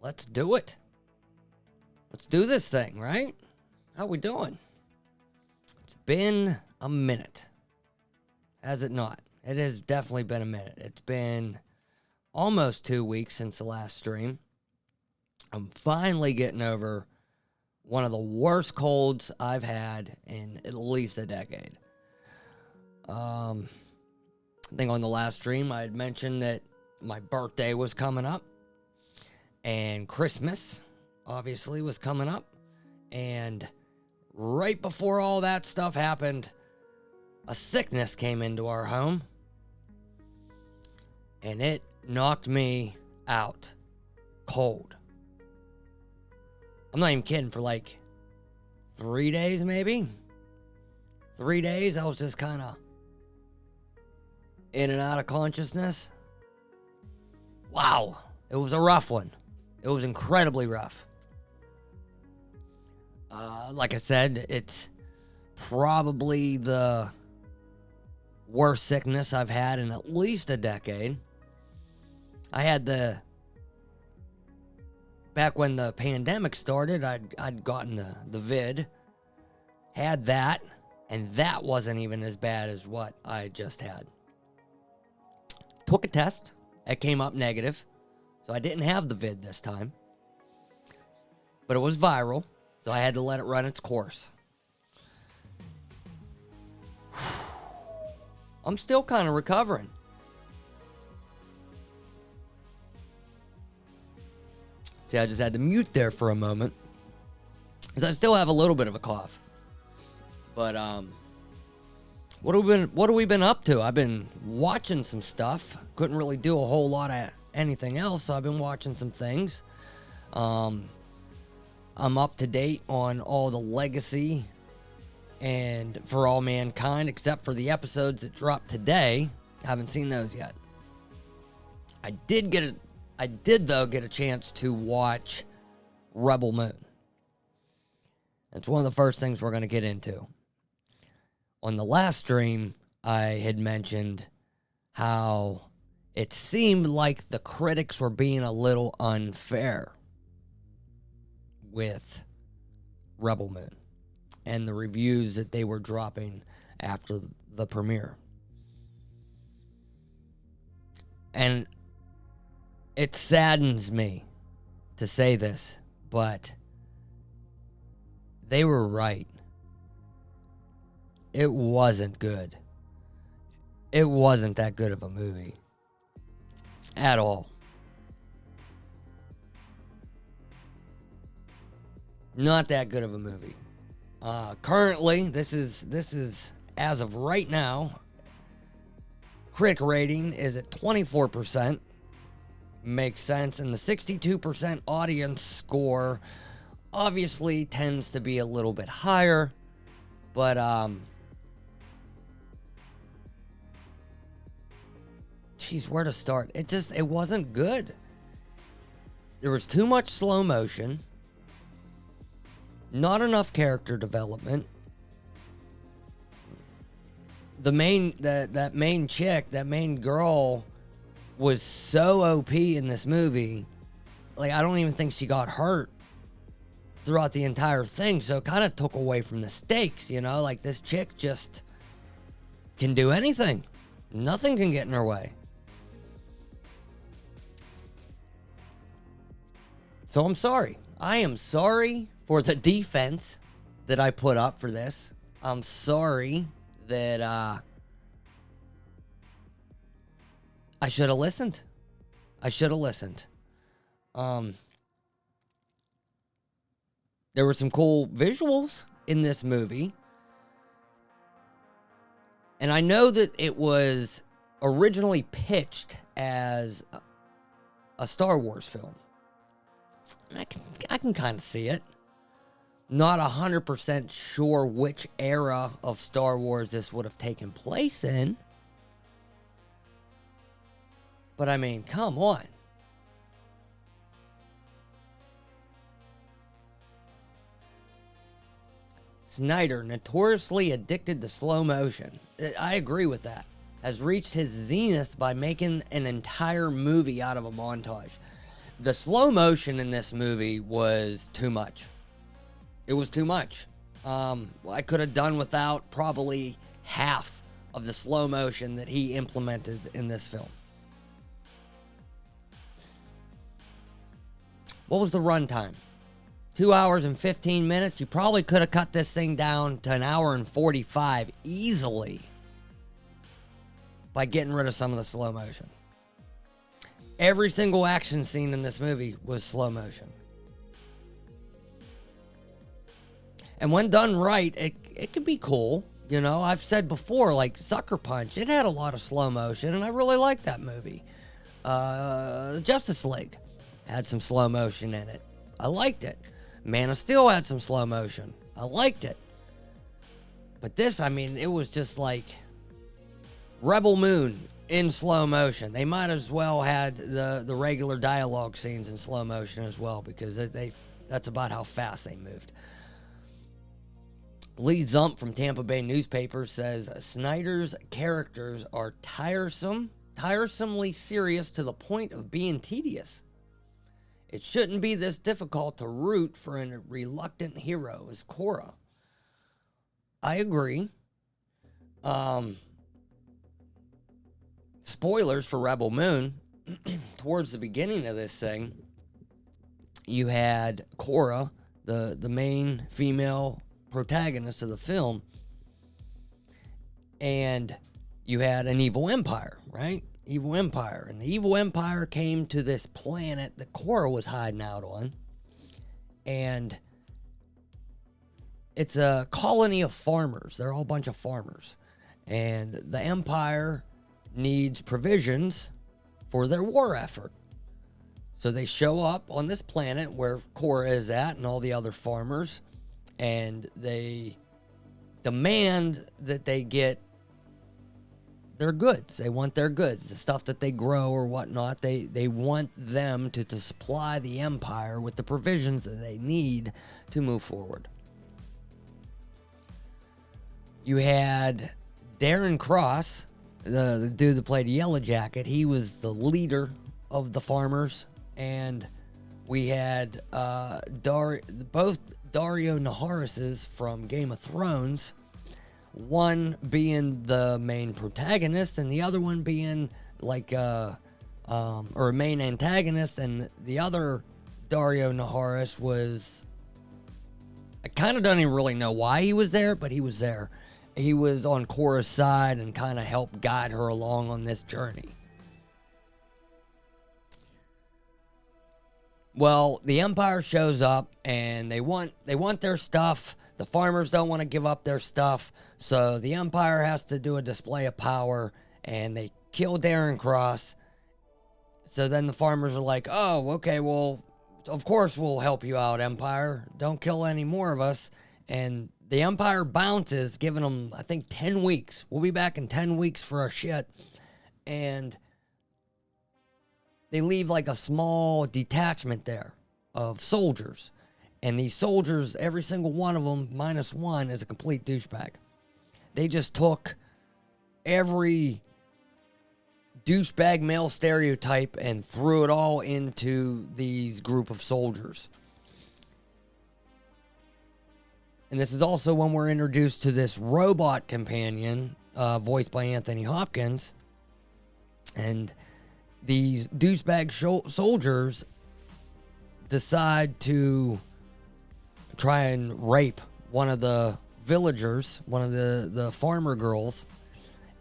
Let's do it. Let's do this thing, right? How we doing? It's been a minute. Has it not? It has definitely been a minute. It's been almost 2 weeks since the last stream. I'm finally getting over one of the worst colds I've had in at least a decade. I think on the last stream I had mentioned that my birthday was coming up. And Christmas, obviously, was coming up. And right before all that stuff happened, a sickness came into our home. And it knocked me out cold. I'm not even kidding. For like 3 days, maybe. 3 days, I was just kind of in and out of consciousness. Wow. It was a rough one. It was incredibly rough. Like I said, it's probably the worst sickness I've had in at least a decade. I had back when the pandemic started, I'd gotten the vid, had that, and that wasn't even as bad as what I just had. Took a test. It came up negative. So I didn't have the vid this time. But it was viral, so I had to let it run its course. I'm still kind of recovering. See, I just had to mute there for a moment, because I still have a little bit of a cough. But what have we been up to? I've been watching some stuff. Couldn't really do a whole lot of anything else, so I've been watching some things. I'm up to date on all the Legacy and For All Mankind, except for the episodes that dropped today. I haven't seen those yet. I did though get a chance to watch Rebel Moon. It's one of the first things we're going to get into. On the last stream, I had mentioned how it seemed like the critics were being a little unfair with Rebel Moon and the reviews that they were dropping after the premiere. And it saddens me to say this, but they were right. It wasn't good. It wasn't that good of a movie. At all. Not that good of a movie. Currently, this is as of right now, critic rating is at 24%. Makes sense. And the 62% audience score obviously tends to be a little bit higher. But, geez, where to start? It wasn't good. There was too much slow motion. Not enough character development. That main chick, that main girl was so OP in this movie. Like, I don't even think she got hurt throughout the entire thing. So it kind of took away from the stakes, you know? Like, this chick just can do anything. Nothing can get in her way. So I'm sorry. I am sorry for the defense that I put up for this. I'm sorry that I should have listened. I should have listened. There were some cool visuals in this movie. And I know that it was originally pitched as a Star Wars film. I can kind of see it. Not 100% sure which era of Star Wars this would have taken place in. But I mean, come on. Snyder, notoriously addicted to slow motion. I agree with that. has reached his zenith by making an entire movie out of a montage. The slow motion in this movie was too much. It was too much. I could have done without probably half of the slow motion that he implemented in this film. What was the runtime? 2 hours and 15 minutes. You probably could have cut this thing down to an hour and 45 easily by getting rid of some of the slow motion. Every single action scene in this movie was slow motion. And when done right, it could be cool. You know, I've said before, like Sucker Punch, it had a lot of slow motion, and I really liked that movie. Justice League had some slow motion in it. I liked it. Man of Steel had some slow motion. I liked it. But this, I mean, it was just like Rebel Moon in slow motion. They might as well had the regular dialogue scenes in slow motion as well, because that's about how fast they moved. Lee Zump from Tampa Bay newspaper says Snyder's characters are tiresomely serious to the point of being tedious. It shouldn't be this difficult to root for a reluctant hero as Korra. I agree. Spoilers for Rebel Moon. Towards the beginning of this thing, you had Korra, the main female protagonist of the film, and you had an evil empire, right? Evil empire. And the evil empire came to this planet that Korra was hiding out on, and it's a colony of farmers. They're all a bunch of farmers, and the empire needs provisions for their war effort. So they show up on this planet where Korra is at and all the other farmers, and they demand that they get their goods. They want their goods, the stuff that they grow or whatnot. They want them to supply the empire with the provisions that they need to move forward. You had Darren Cross, the dude that played Yellow Jacket. He was the leader of the farmers, and we had both Dario Naharis's from Game of Thrones, one being the main protagonist and the other one being like or a main antagonist, and the other Dario Naharis was, I kind of don't even really know why he was there, but he was there. He was on Korra's side and kind of helped guide her along on this journey. Well, the Empire shows up and they want their stuff. The farmers don't want to give up their stuff, so the Empire has to do a display of power, and they kill Darren Cross. So then the farmers are like, "Oh, okay, well, of course we'll help you out, Empire. Don't kill any more of us." And the Empire bounces, giving them, I think, 10 weeks. We'll be back in 10 weeks for our shit. And they leave like a small detachment there of soldiers. And these soldiers, every single one of them, minus one, is a complete douchebag. They just took every douchebag male stereotype and threw it all into these group of soldiers. And this is also when we're introduced to this robot companion, voiced by Anthony Hopkins. And these douchebag soldiers decide to try and rape one of the villagers, one of the farmer girls.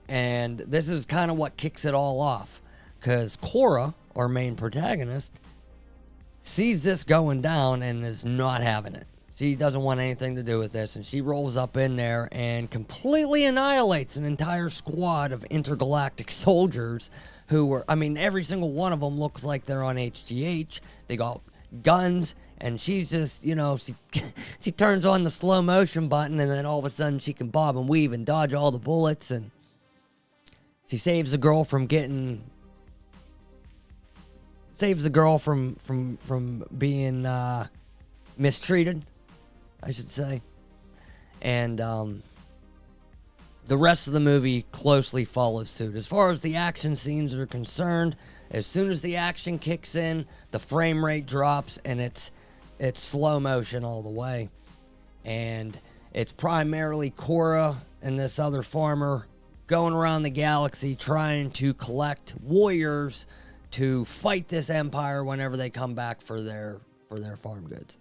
And this is kind of what kicks it all off, because Korra, our main protagonist, sees this going down and is not having it. She doesn't want anything to do with this, and she rolls up in there and completely annihilates an entire squad of intergalactic soldiers who were, I mean, every single one of them looks like they're on HGH. They got guns, and she's just, you know, she turns on the slow motion button, and then all of a sudden she can bob and weave and dodge all the bullets, and she saves the girl from being mistreated, I should say. And the rest of the movie closely follows suit. As far as the action scenes are concerned, as soon as the action kicks in, the frame rate drops, and it's slow motion all the way. And it's primarily Korra and this other farmer going around the galaxy trying to collect warriors to fight this empire whenever they come back for their farm goods.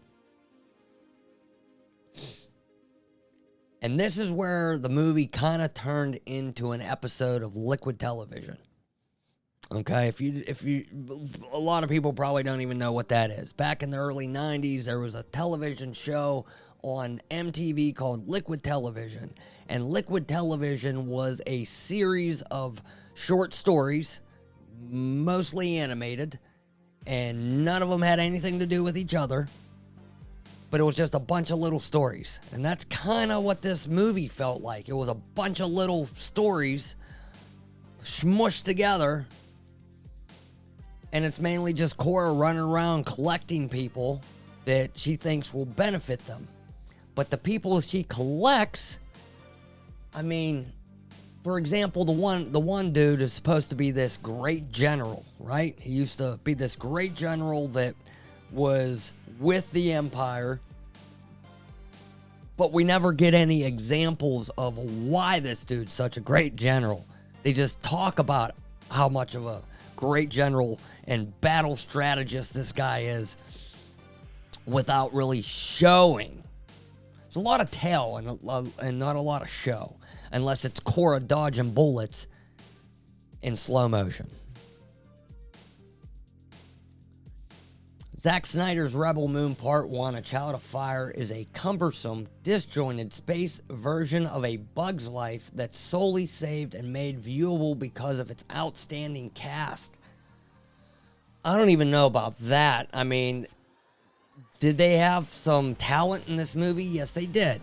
And this is where the movie kind of turned into an episode of liquid television. Okay, if you, a lot of people probably don't even know what that is. Back in the early 90s, there was a television show on MTV called Liquid Television. And Liquid Television was a series of short stories, mostly animated, and none of them had anything to do with each other. But it was just a bunch of little stories. And that's kind of what this movie felt like. It was a bunch of little stories smushed together. And it's mainly just Korra running around collecting people that she thinks will benefit them. But the people she collects, I mean, for example, the one dude is supposed to be this great general, right? He used to be this great general that was with the Empire, but we never get any examples of why this dude's such a great general. They just talk about how much of a great general and battle strategist this guy is without really showing. There's a lot of tell and not a lot of show, unless it's Korra dodging bullets in slow motion. Zack Snyder's Rebel Moon Part 1, A Child of Fire, is a cumbersome, disjointed space version of A Bug's Life that's solely saved and made viewable because of its outstanding cast. I don't even know about that. I mean, did they have some talent in this movie? Yes, they did.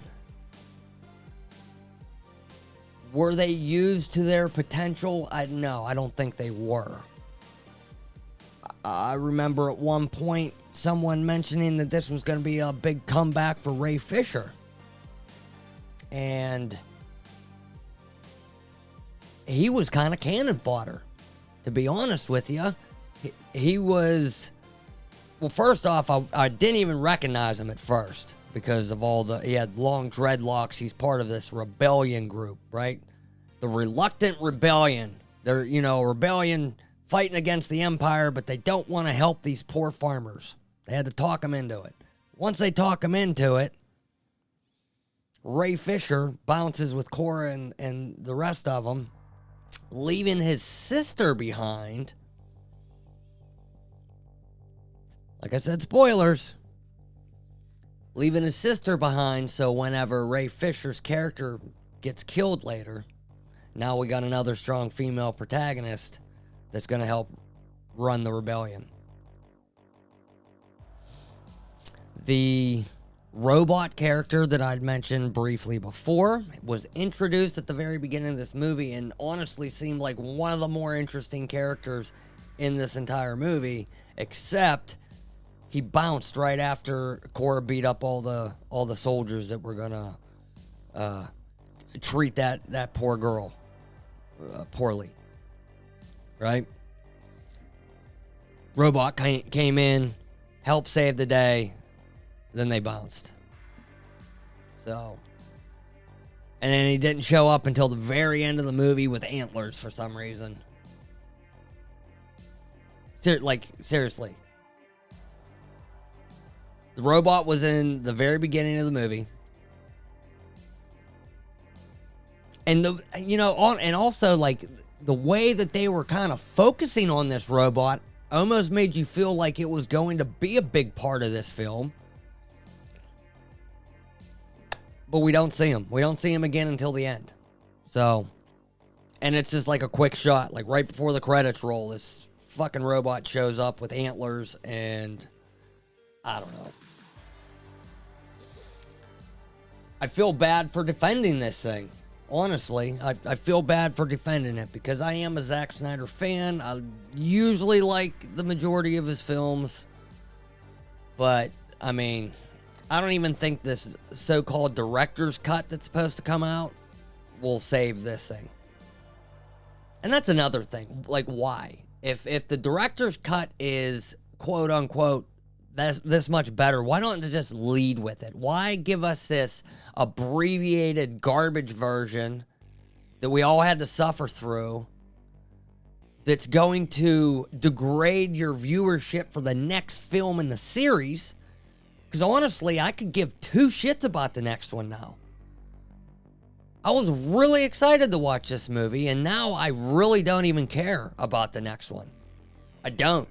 Were they used to their potential? No, I don't think they were. I remember at one point someone mentioning that this was going to be a big comeback for Ray Fisher. And he was kind of cannon fodder, to be honest with you. He was... Well, first off, I didn't even recognize him at first because of he had long dreadlocks. He's part of this rebellion group, right? The Reluctant Rebellion. They're, a rebellion fighting against the Empire, but they don't want to help these poor farmers. They had to talk them into it. Once they talk them into it, Ray Fisher bounces with Korra and the rest of them, leaving his sister behind. Like I said, spoilers. Leaving his sister behind, so whenever Ray Fisher's character gets killed later, now we got another strong female protagonist that's going to help run the rebellion. The robot character that I'd mentioned briefly before was introduced at the very beginning of this movie and honestly seemed like one of the more interesting characters in this entire movie, except he bounced right after Korra beat up all the soldiers that were going to treat that poor girl poorly. Right? Robot came in, helped save the day, then they bounced. So, and then he didn't show up until the very end of the movie with antlers for some reason. Seriously. The robot was in the very beginning of the movie. And also the way that they were kind of focusing on this robot almost made you feel like it was going to be a big part of this film. But we don't see him. We don't see him again until the end. So, and it's just like a quick shot. Like right before the credits roll, this fucking robot shows up with antlers and I don't know. I feel bad for defending this thing. Honestly, I feel bad for defending it because I am a Zack Snyder fan. I usually like the majority of his films. But, I mean, I don't even think this so-called director's cut that's supposed to come out will save this thing. And that's another thing. Like, why? If the director's cut is quote unquote this much better, why don't they just lead with it? Why give us this abbreviated garbage version that we all had to suffer through, that's going to degrade your viewership for the next film in the series? Because honestly, I could give two shits about the next one now. I was really excited to watch this movie, and now I really don't even care about the next one. I don't.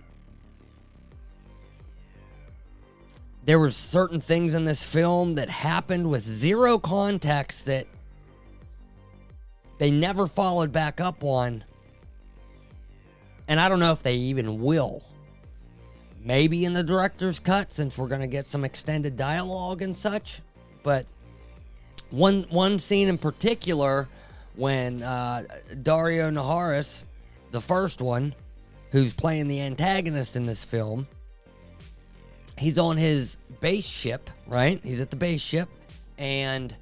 There were certain things in this film that happened with zero context that they never followed back up on. And I don't know if they even will. Maybe in the director's cut, since we're going to get some extended dialogue and such. But one scene in particular, when Dario Naharis, the first one, who's playing the antagonist in this film, he's on his base ship, right? He's at the base ship, and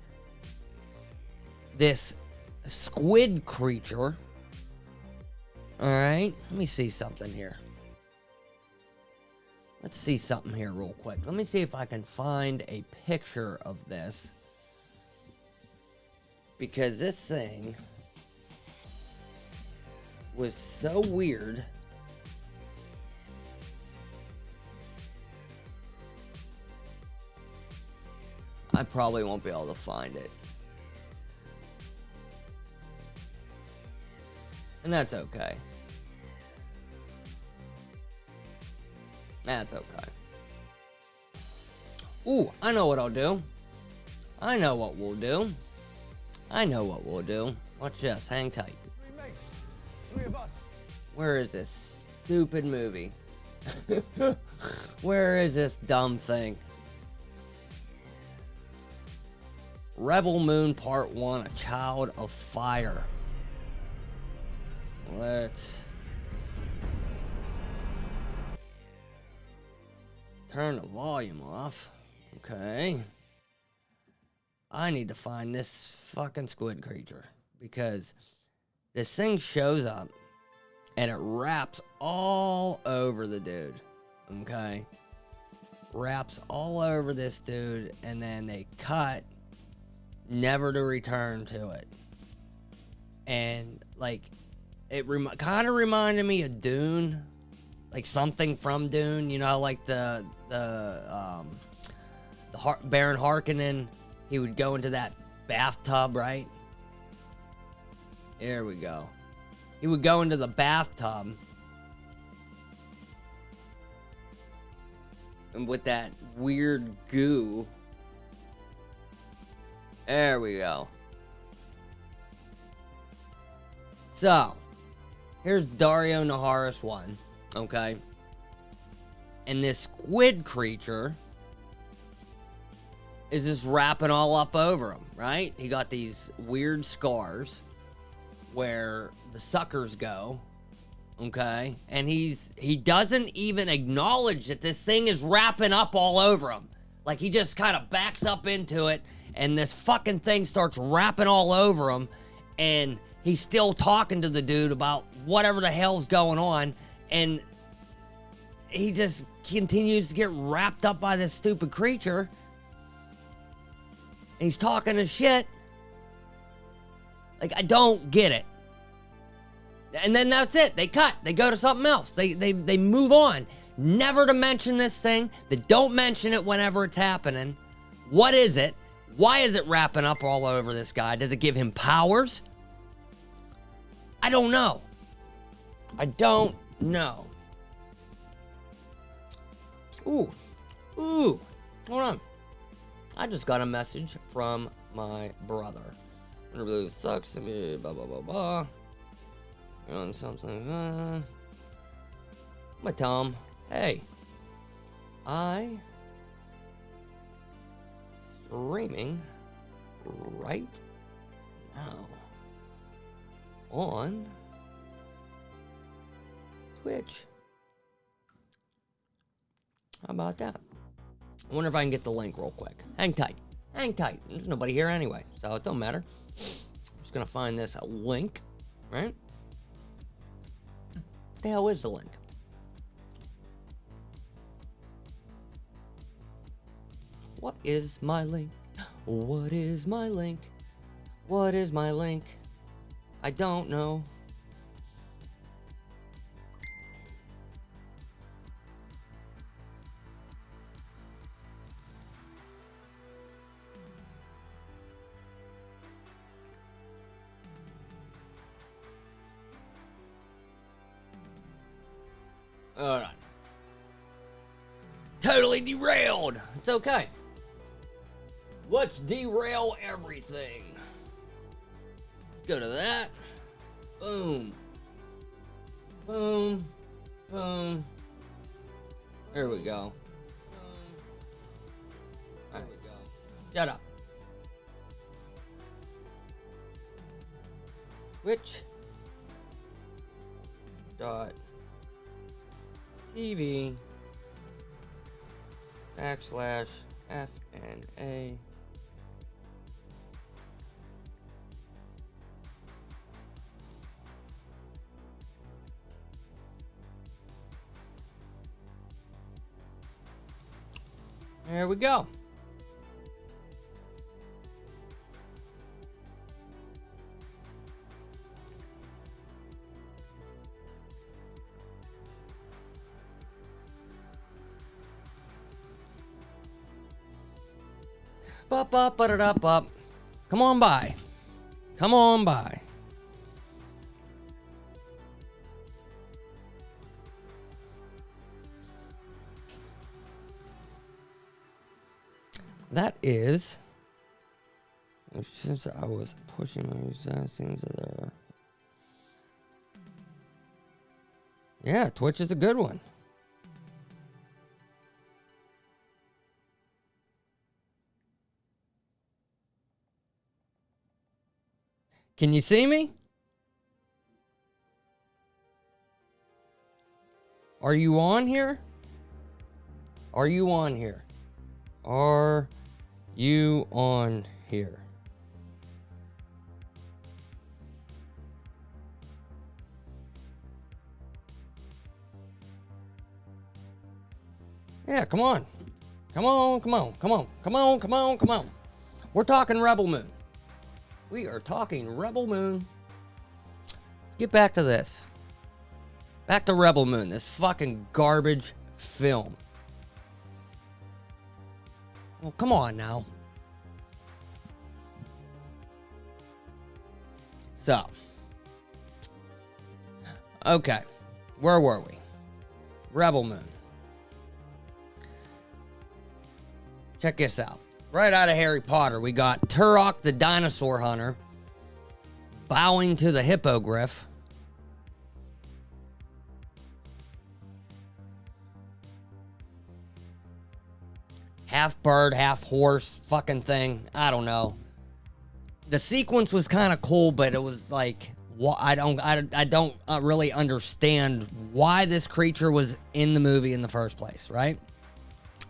this squid creature. All right, let me see something here. Let's see something here real quick. Let me see if I can find a picture of this. Because this thing was so weird. I probably won't be able to find it. And that's okay. That's okay. Ooh, I know what I'll do. I know what we'll do. I know what we'll do. Watch this. Hang tight. Three of us. Where is this stupid movie? Where is this dumb thing? Rebel Moon Part 1, A Child of Fire. Let's turn the volume off. Okay. I need to find this fucking squid creature, because this thing shows up and it wraps all over the dude. Okay. Wraps all over this dude, and then they cut, never to return to it. And like, it kind of reminded me of Dune, like something from Dune, you know, like the Baron Harkonnen. He would go into that bathtub, right? There we go. He would go into the bathtub, and with that weird goo. There we go. So, here's Dario Naharis 1, okay? And this squid creature is just wrapping all up over him, right? He got these weird scars where the suckers go, okay? And he doesn't even acknowledge that this thing is wrapping up all over him. Like, he just kind of backs up into it, and this fucking thing starts wrapping all over him, and he's still talking to the dude about whatever the hell's going on, and he just continues to get wrapped up by this stupid creature. And he's talking his shit. Like, I don't get it. And then that's it. They cut. They go to something else. They move on. Never to mention this thing. They don't mention it whenever it's happening. What is it? Why is it wrapping up all over this guy? Does it give him powers? I don't know. I don't know. Ooh. Hold on. I just got a message from my brother. It really sucks to me, blah, blah, blah, blah. On something, I'm gonna tell him, hey, I streaming right now on Twitch. How about that? I wonder if I can get the link real quick. Hang tight. Hang tight. There's nobody here anyway, so it don't matter. Just gonna find this link, right? What the hell is the link? What is my link? What is my link? What is my link? I don't know. All right. Totally derailed. It's okay. Let's derail everything. Go to that. Boom. Boom. Boom. There we go. There we go. Shut up. Twitch. Dot. TV. Backslash FNA. There we go. Bop, bop, ba-da-da, bop. Come on by. Come on by. That is, since I was pushing my things there. Yeah, Twitch is a good one. Can you see me? Are you on here? Are you on here? Are you on here? Yeah, come on. Come on, come on, come on, come on, come on, come on. We're talking Rebel Moon. We are talking Rebel Moon. Let's get back to this. Back to Rebel Moon, this fucking garbage film. Well, come on now. So. Okay. Where were we? Rebel Moon. Check this out. Right out of Harry Potter, we got Turok the dinosaur hunter bowing to the hippogriff. Half bird, half horse fucking thing. I don't know. The sequence was kind of cool, but it was like, I don't really understand why this creature was in the movie in the first place, right?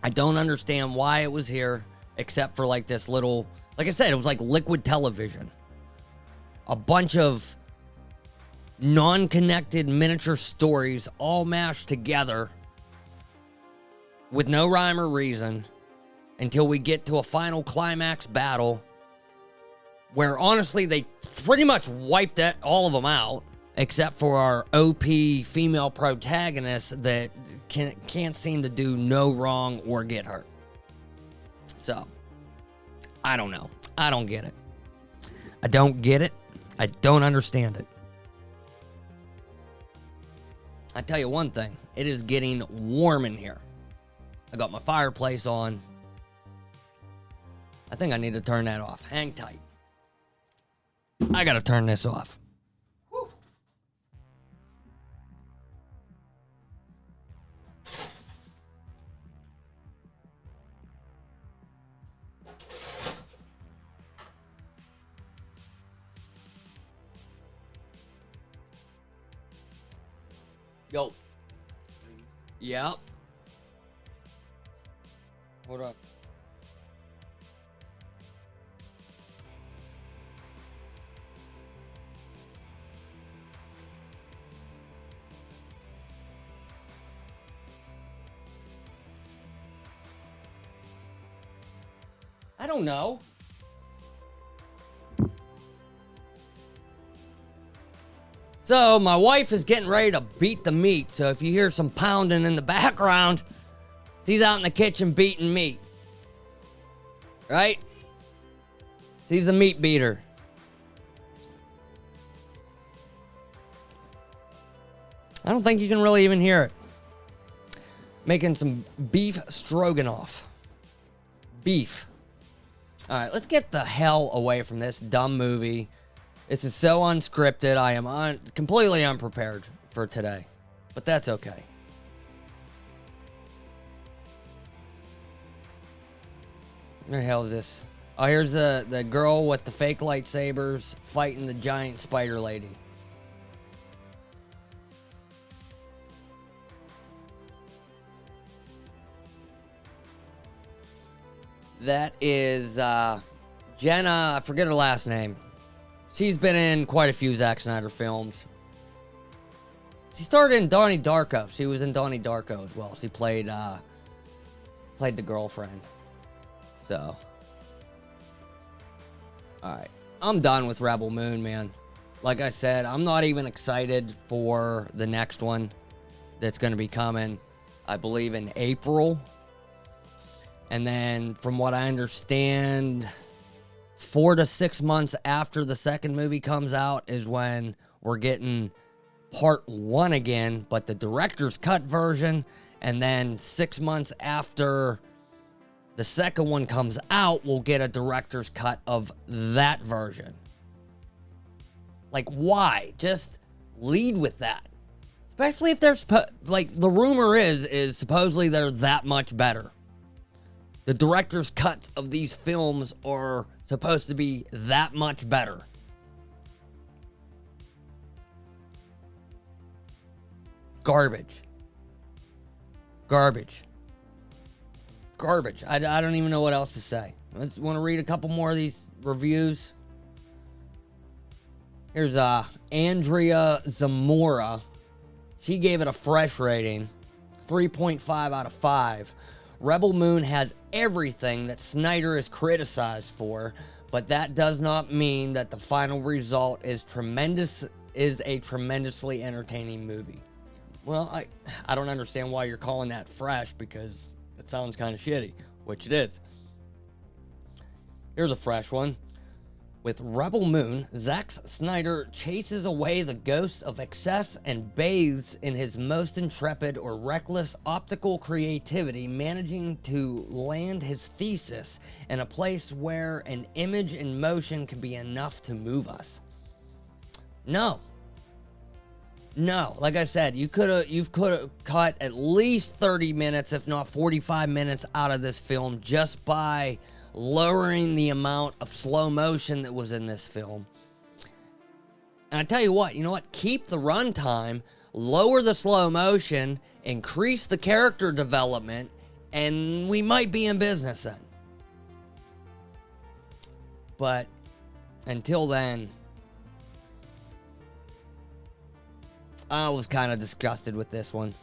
I don't understand why it was here. Except for like this little, like I said, it was like liquid television. A bunch of non-connected miniature stories all mashed together with no rhyme or reason until we get to a final climax battle where honestly they pretty much wiped all of them out except for our OP female protagonist that can't seem to do no wrong or get hurt. So, I don't know. I don't get it. I don't get it. I don't understand it. I tell you one thing. It is getting warm in here. I got my fireplace on. I think I need to turn that off. Hang tight. I gotta turn this off. Whew. Yo. Yep. Hold up. don't know. So my wife is getting ready to beat the meat. So if you hear some pounding in the background, she's out in the kitchen beating meat. Right? She's a meat beater. I don't think you can really even hear it. Making some beef stroganoff. Beef. All right, let's get the hell away from this dumb movie. This is so unscripted. I am completely unprepared for today. But that's okay. Where the hell is this? Oh, here's the girl with the fake lightsabers fighting the giant spider lady. That is Jenna, I forget her last name. She's been in quite a few Zack Snyder films. She started in Donnie Darko. She was in Donnie Darko as well. She played the girlfriend. So, alright. I'm done with Rebel Moon, man. Like I said, I'm not even excited for the next one that's going to be coming, I believe, in April. And then, from what I understand, 4 to 6 months after the second movie comes out is when we're getting part 1 again, but the director's cut version. And then 6 months after the second one comes out, we'll get a director's cut of that version. Like, why? Just lead with that. Especially if there's, like, the rumor is supposedly they're that much better. The director's cuts of these films are supposed to be that much better. Garbage. Garbage. Garbage. I don't even know what else to say. Let's want to read a couple more of these reviews. Here's Andrea Zamora. She gave it a fresh rating, 3.5 out of 5. Rebel Moon has everything that Snyder is criticized for, but that does not mean that the final result is a tremendously entertaining movie. Well, I don't understand why you're calling that fresh, because it sounds kind of shitty, which it is. Here's a fresh one. With Rebel Moon, Zack Snyder chases away the ghosts of excess and bathes in his most intrepid or reckless optical creativity, managing to land his thesis in a place where an image in motion can be enough to move us. No. Like I said, you could have cut at least 30 minutes, if not 45 minutes, out of this film just by lowering the amount of slow motion that was in this film. And I tell you what, keep the runtime, lower the slow motion, increase the character development, and we might be in business then. But until then, I was kind of disgusted with this one.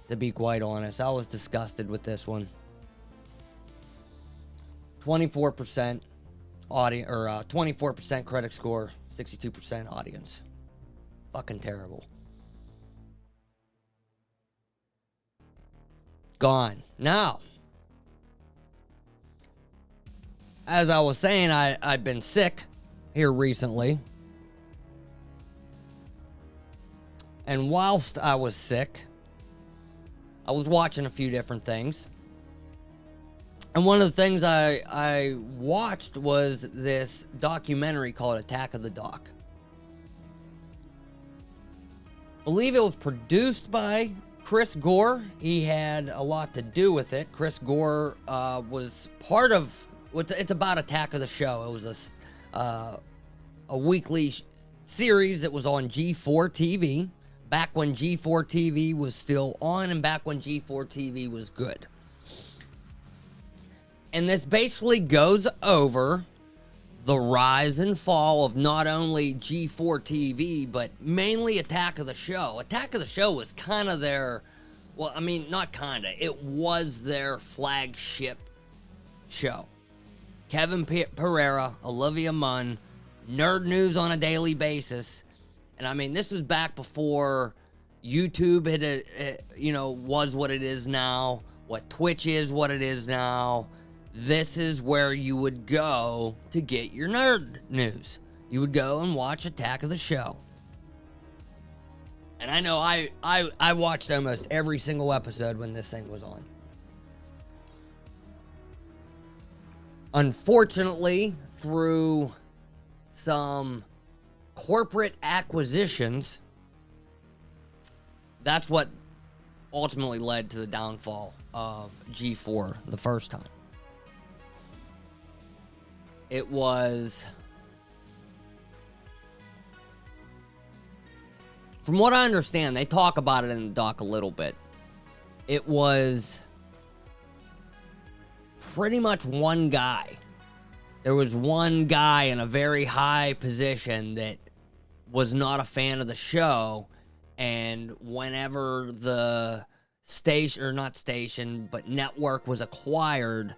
To be quite honest, I was disgusted with this one. 24% audience, or 24% critic score, 62% audience. Fucking terrible. Gone. Now, as I was saying, I've been sick here recently. And whilst I was sick, I was watching a few different things. And one of the things I watched was this documentary called Attack of the Doc. I believe it was produced by Chris Gore. He had a lot to do with it. Chris Gore was part of, it's about Attack of the Show. It was a weekly series that was on G4 TV, back when G4 TV was still on and back when G4 TV was good. And this basically goes over the rise and fall of not only G4 TV, but mainly Attack of the Show. Attack of the Show was kind of their, well, I mean, not kind of, it was their flagship show. Kevin Pereira, Olivia Munn, nerd news on a daily basis. And I mean, this was back before YouTube had, was what it is now, what Twitch is what it is now. This is where you would go to get your nerd news. You would go and watch Attack of the Show. And I know I watched almost every single episode when this thing was on. Unfortunately, through some corporate acquisitions, that's what ultimately led to the downfall of G4 the first time. It was, from what I understand, they talk about it in the doc a little bit. It was pretty much one guy. There was one guy in a very high position that was not a fan of the show, and whenever the station, or not station, but network was acquired,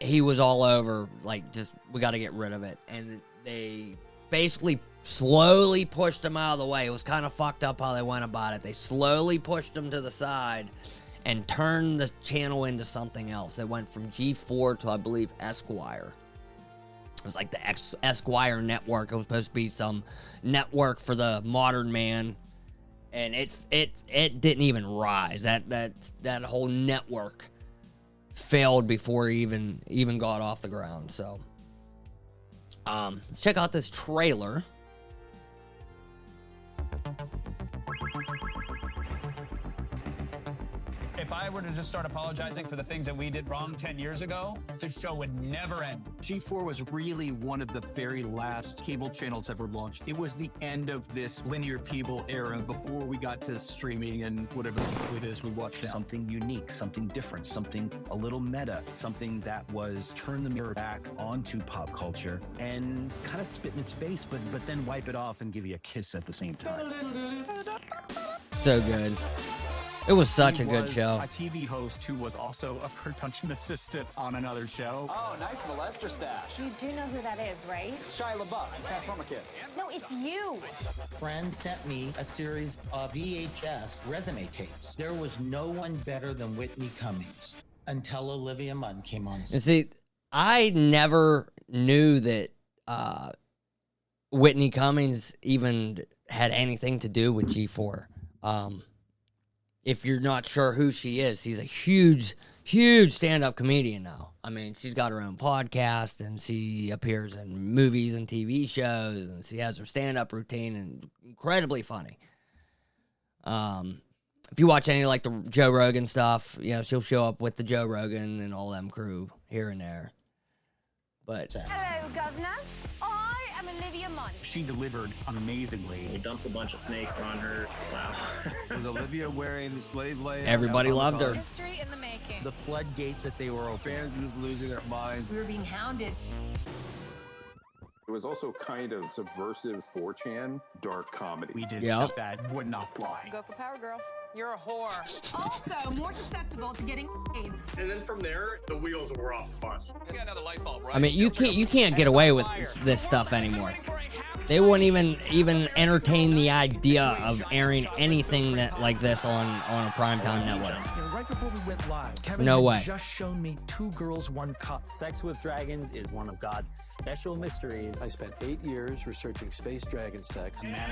he was all over, like, just, we got to get rid of it. And they basically slowly pushed him out of the way. It was kind of fucked up how they went about it. They slowly pushed him to the side and turned the channel into something else. It went from G4 to, I believe, Esquire. It was like the Esquire network. It was supposed to be some network for the modern man, and it didn't even rise. That whole network failed before it even got off the ground. So, let's check out this trailer. If I were to just start apologizing for the things that we did wrong 10 years ago, the show would never end. G4 was really one of the very last cable channels ever launched. It was the end of this linear cable era before we got to streaming and whatever it is we watch now. Something unique, something different, something a little meta, something that was turn the mirror back onto pop culture and kind of spit in its face, but then wipe it off and give you a kiss at the same time. So good. It was such a good He show. was a TV host who was also a production assistant on another show. Oh, nice molester stash. You do know who that is, right? It's Shia LaBeouf, Transformer Kid. No, it's you. Friend sent me a series of VHS resume tapes. There was no one better than Whitney Cummings until Olivia Munn came on. And see, I never knew that Whitney Cummings even had anything to do with G4. If you're not sure who she is, she's a huge stand-up comedian now. I mean, she's got her own podcast, and she appears in movies and TV shows, and she has her stand-up routine, and incredibly funny. If you watch any, like, the Joe Rogan stuff, she'll show up with the Joe Rogan and all them crew here and there. But Hello, Governor. I am Olivia Munn. She delivered amazingly. We dumped a bunch of snakes on her. Wow. Was Olivia wearing the slave label? everybody loved her. History in the making. The floodgates that they were open. Fans were losing their minds. We were being hounded. It was also kind of subversive 4chan dark comedy. We did Yep. stuff that would not fly. Go for power, girl. You're a whore. Also, more susceptible to getting AIDS. And then from there, the wheels were off the bus. Got another light bulb, right? I mean, you can't get away with this stuff anymore. They wouldn't even entertain the idea of airing anything that like this on a primetime network. Right before we went live, Kevin No had way. just shown me 2 girls, 1 cup. Sex with dragons is one of God's special mysteries. I spent 8 years researching space dragon sex. Not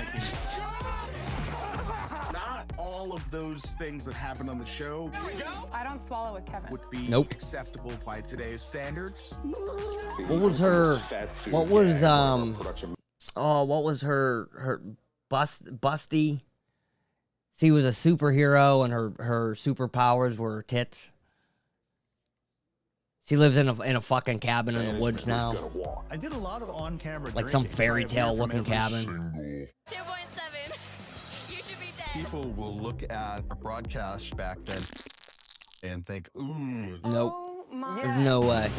all of those things that happened on the show I don't swallow with Kevin. would be Nope. acceptable by today's standards. What was her? What was production Oh, what was her busty? She was a superhero, and her superpowers were her tits. She lives in a fucking cabin in the woods now, I did a lot of on-camera like some drinking. fairy I tale hear from looking every cabin. 2.7. You should be dead. People will look at a broadcast back then and think, ooh. Nope, Oh my. there's no way,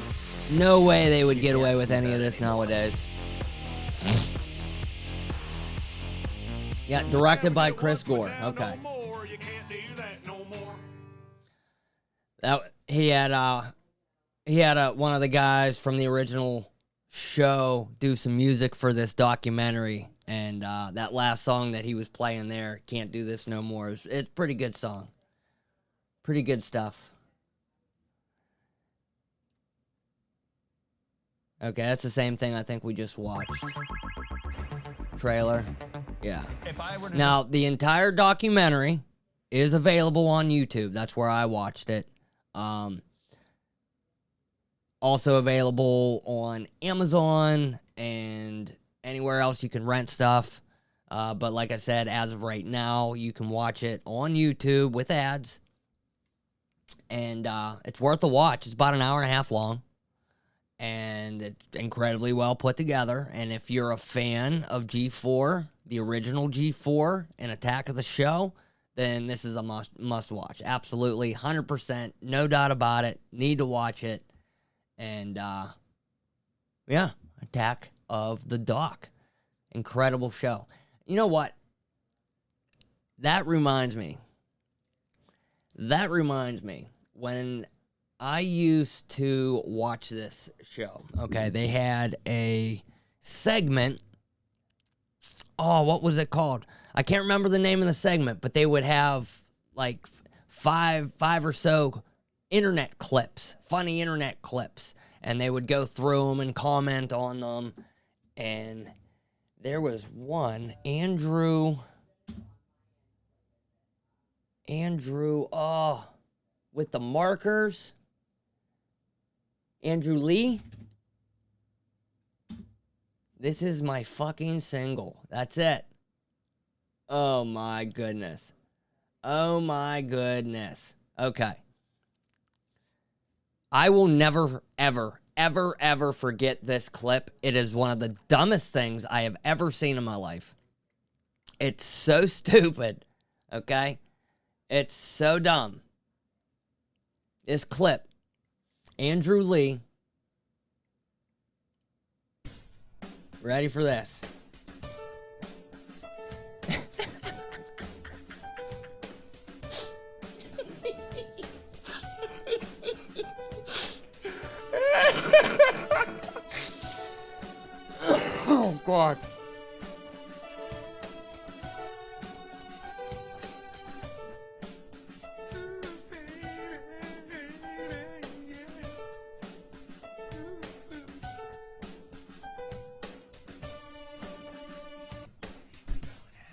no way they would get away with any of this nowadays. Yeah, directed by Chris Gore. Okay. That he had he had one of the guys from the original show do some music for this documentary, and that last song that he was playing there, Can't Do This No More, it's a pretty good song. Pretty good stuff. Okay, that's the same thing I think we just watched. Trailer. Yeah. If I were to Now, the entire documentary is available on YouTube. That's where I watched it. Also available on Amazon and anywhere else you can rent stuff. But like I said, as of right now, you can watch it on YouTube with ads. And it's worth a watch. It's about an hour and a half long. And it's incredibly well put together. And if you're a fan of G4, the original G4 and Attack of the Show, then this is a must watch. Absolutely, 100%, no doubt about it. Need to watch it. And, yeah, Attack of the Doc. Incredible show. You know what? That reminds me. When I used to watch this show, okay, they had a segment. Oh, what was it called? I can't remember the name of the segment, but they would have like five or so internet clips, funny internet clips, and they would go through them and comment on them. And there was one, Andrew, with the markers. Andrew Lee. This is my fucking single. That's it. Oh my goodness. Okay. I will never, ever forget this clip. It is one of the dumbest things I have ever seen in my life. It's so stupid. Okay? It's so dumb. This clip. Andrew Lee. Ready for this? Oh, God.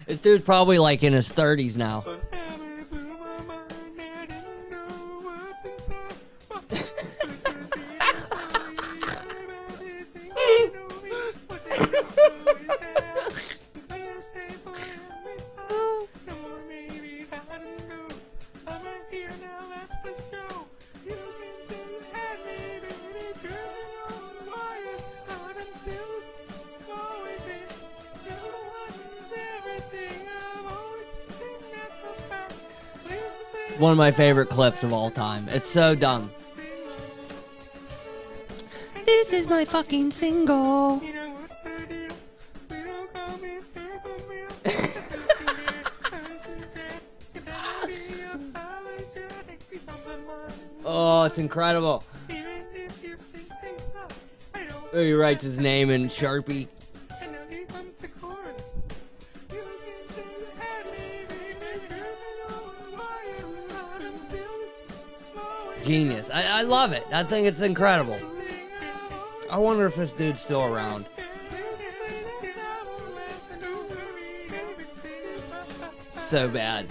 This dude's probably like in his 30s now. One of my favorite clips of all time. It's so dumb. This is my fucking single. Oh, it's incredible. Oh, he writes his name in Sharpie. Genius. I love it. I think it's incredible. I wonder if this dude's still around. So bad.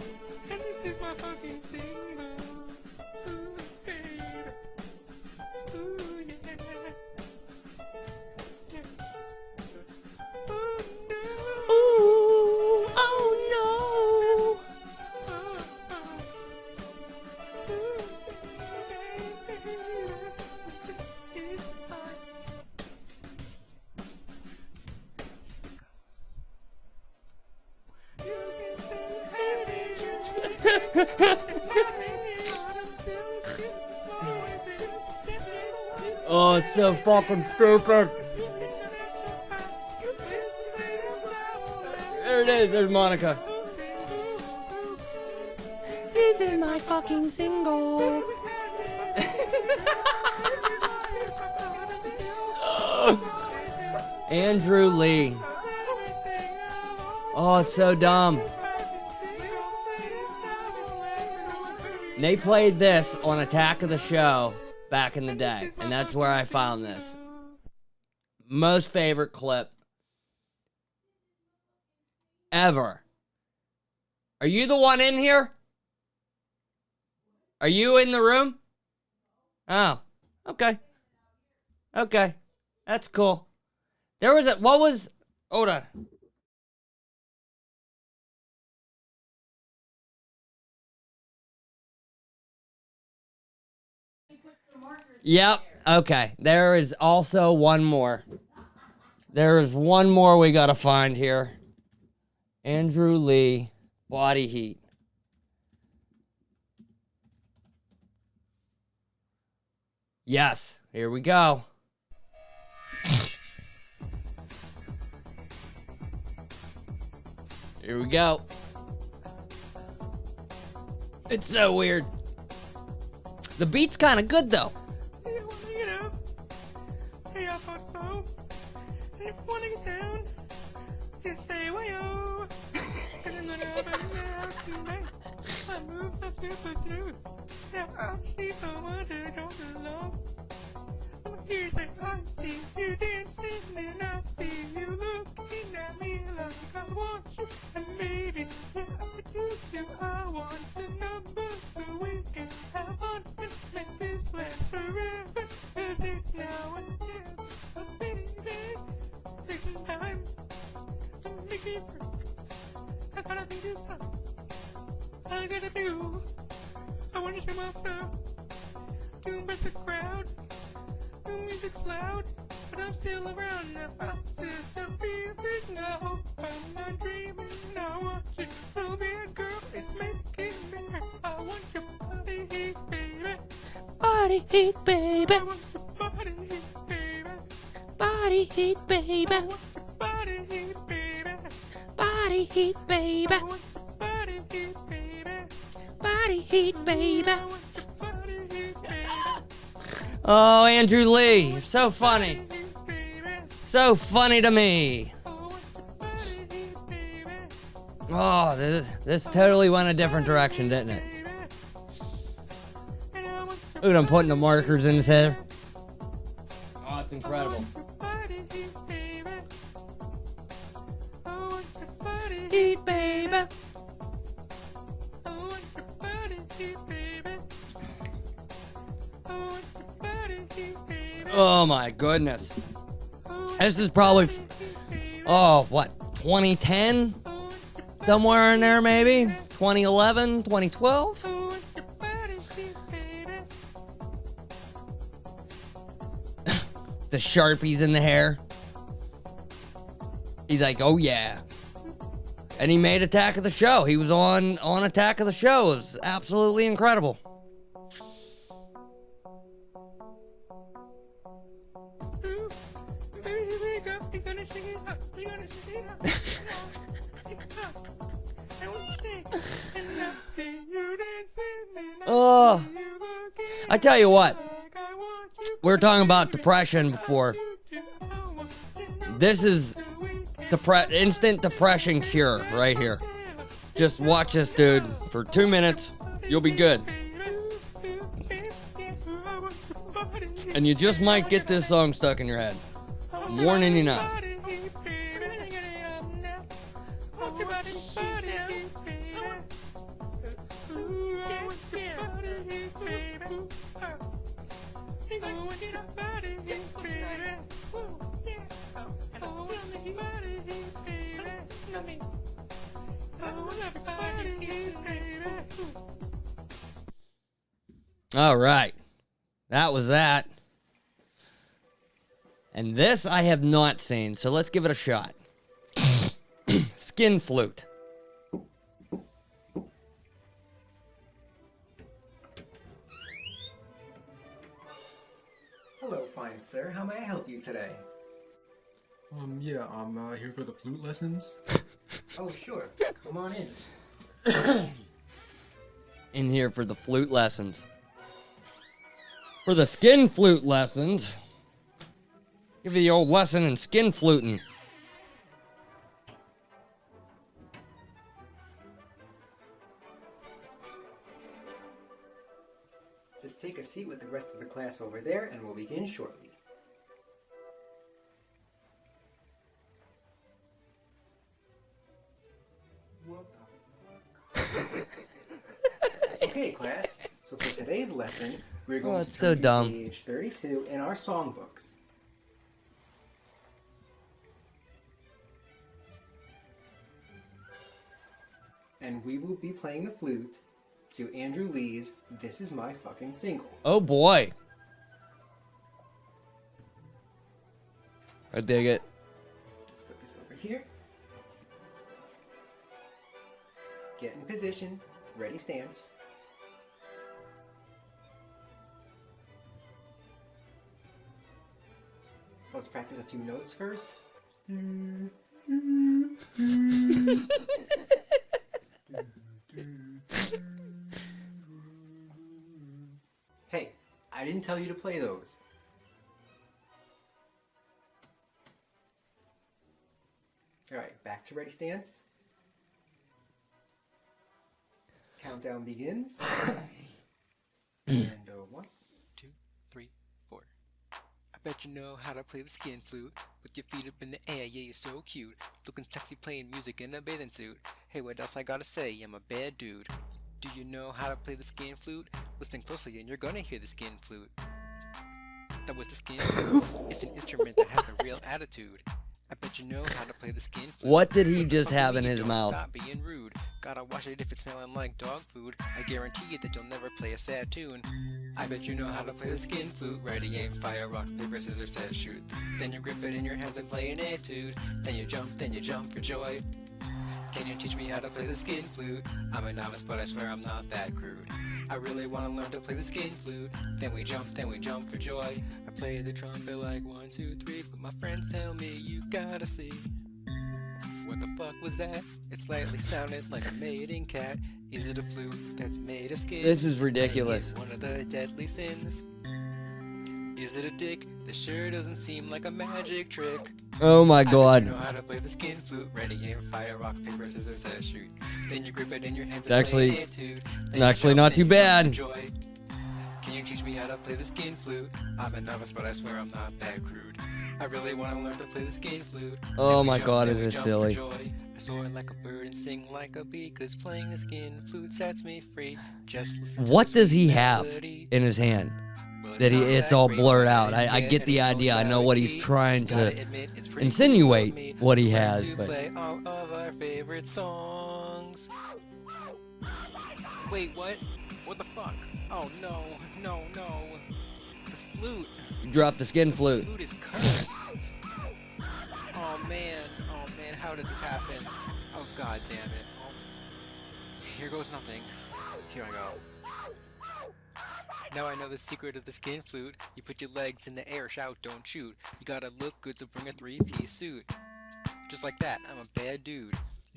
Ooh, oh no. Oh, it's so fucking stupid. There it is. There's Monica. This is my fucking single. Andrew Lee. Oh, it's so dumb. They played this on Attack of the Show back in the day, and that's where I found this. Most favorite clip ever. Are you the one in here? Are you in the room? Oh, okay. Okay. That's cool. There was hold on. Yep. Okay. There is also one more. There is one more we gotta find here. Andrew Lee, body heat. Yes. Here we go. Here we go. It's so weird. The beat's kind of good though. Hey, I thought so. And if you want to get down, just say way-oh. And then when I move the super smooth. Yeah, I'll see someone who don't belong. Here's like I see you dancing and I see you looking at me like I want you. And maybe, yeah, I do too. I want the number so we can have fun and make this last forever. Cause it's now and then. Oh, baby, take some time to make it work. I gotta think this out. All I gotta do, I wanna show myself. Doing with the crowd. The music's loud, but I'm still around now. I'm still feeling now. I'm not dreaming. I want you so bad, girl. It's making me hurt. I want your body heat, baby. Body heat, baby. I want your body heat, baby. Body heat, baby. I want your body heat, baby. Body heat, baby. I want your body heat, baby. Body heat, baby. I want your body heat, baby. Oh, Andrew Lee, you're so funny. So funny to me. Oh, this totally went a different direction, didn't it? Look at him putting the markers in his head. Oh, it's incredible. Heat, baby. Oh my goodness. This is probably, what, 2010? Somewhere in there maybe? 2011, 2012? The Sharpies in the hair. He's like, oh yeah. And he made Attack of the Show. He was on Attack of the Show. It was absolutely incredible. Oh, I tell you what, we were talking about depression before. This is instant depression cure right here. Just watch this, dude, for 2 minutes. You'll be good. And you just might get this song stuck in your head. I'm warning you now. All right. That was that. And this I have not seen, so let's give it a shot. Skin flute. Hello, fine sir. How may I help you today? Yeah, I'm here for the flute lessons. Oh, sure. Come on in. In here for the flute lessons. For the skin flute lessons. Give you the old lesson in skin fluting. Just take a seat with the rest of the class over there, and we'll begin shortly. Okay, class. So for today's lesson, we're going to it's so turn dumb. to page 32 in our songbooks. And we will be playing the flute to Andrew Lee's This Is My Fucking Single. Oh boy. I dig it. Let's put this over here. Get in position. Ready, stance. Let's practice a few notes first. Hey, I didn't tell you to play those. Alright, back to ready stance. Countdown begins. And 1, 2, 3, 4. I bet you know how to play the skin flute. With your feet up in the air, yeah, you're so cute. Looking sexy playing music in a bathing suit. Hey, what else I gotta say? I'm a bad dude. Do you know how to play the skin flute? Listen closely and you're gonna hear the skin flute. That was the skin flute. It's an instrument that has a real attitude. I bet you know how to play the skin flute. What did he just have in his Don't mouth? Stop being rude. Gotta wash it if it's smelling like dog food. I guarantee you that you'll never play a sad tune. I bet you know how to play the skin flute. Ready, aim, fire, rock, paper, scissors, set, shoot. Then you grip it in your hands and play an etude. Then you jump for joy. Can you teach me how to play the skin flute? I'm a novice, but I swear I'm not that crude. I really want to learn to play the skin flute. Then we jump for joy. I play the trumpet like 1, 2, 3, but my friends tell me you gotta see. What the fuck was that? It slightly sounded like a mating cat. Is it a flute that's made of skin? This is ridiculous. One of the deadly sins. Is it a dick? This sure doesn't seem like a magic trick. Oh my I bet god. you know how to play the skin flute. Ready, aim, fire, rock, paper, scissors, set, shoot. Then you grip it in your hands It's and actually- play an etude. Then it's you actually jump, not then too you jump bad. for joy. Can you teach me how to play the skin flute? I'm a novice, but I swear I'm not that crude. I really want to learn to play the skin flute. Oh Then we my jump, god, then is we this jump for silly. joy. I soar like a bird and sing like a bee, 'cause playing the skin flute sets me free. Just listen to What the does he sweet have melody. in his hand? Well, That not it's that all great, blurred but out. I get the idea. I know what he's trying to Gotta admit, it's pretty cool of insinuate me what he to learn has, to but play all of our favorite songs. Wait, what? What the fuck? Oh no, no, no. The flute. you dropped the skin flute. The flute is cursed. Oh man, how did this happen? Oh god damn it. Oh. Here goes nothing. Here I go. Now I know the secret of the skin flute. You put your legs in the air, shout, don't shoot. You gotta look good, so bring a 3-piece suit. Just like that, I'm a bad dude.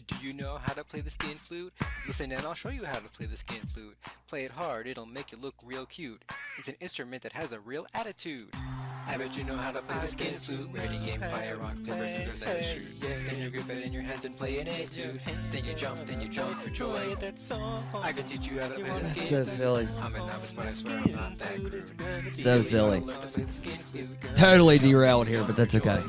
Do you know how to play the skin flute? Listen and I'll show you how to play the skin flute. Play it hard, it'll make you look real cute. It's an instrument that has a real attitude. I bet you know how to play the skin flute. Ready, aim, fire, rock, paper, scissors, and shoot. Then you grip it in your hands and play an etude. Then you jump for joy. I can teach you how to play the skin So flute. silly. I'm a novice, but I swear I'm not that crude. So silly. Learn to play the skin flute. Totally derailed here, but that's okay.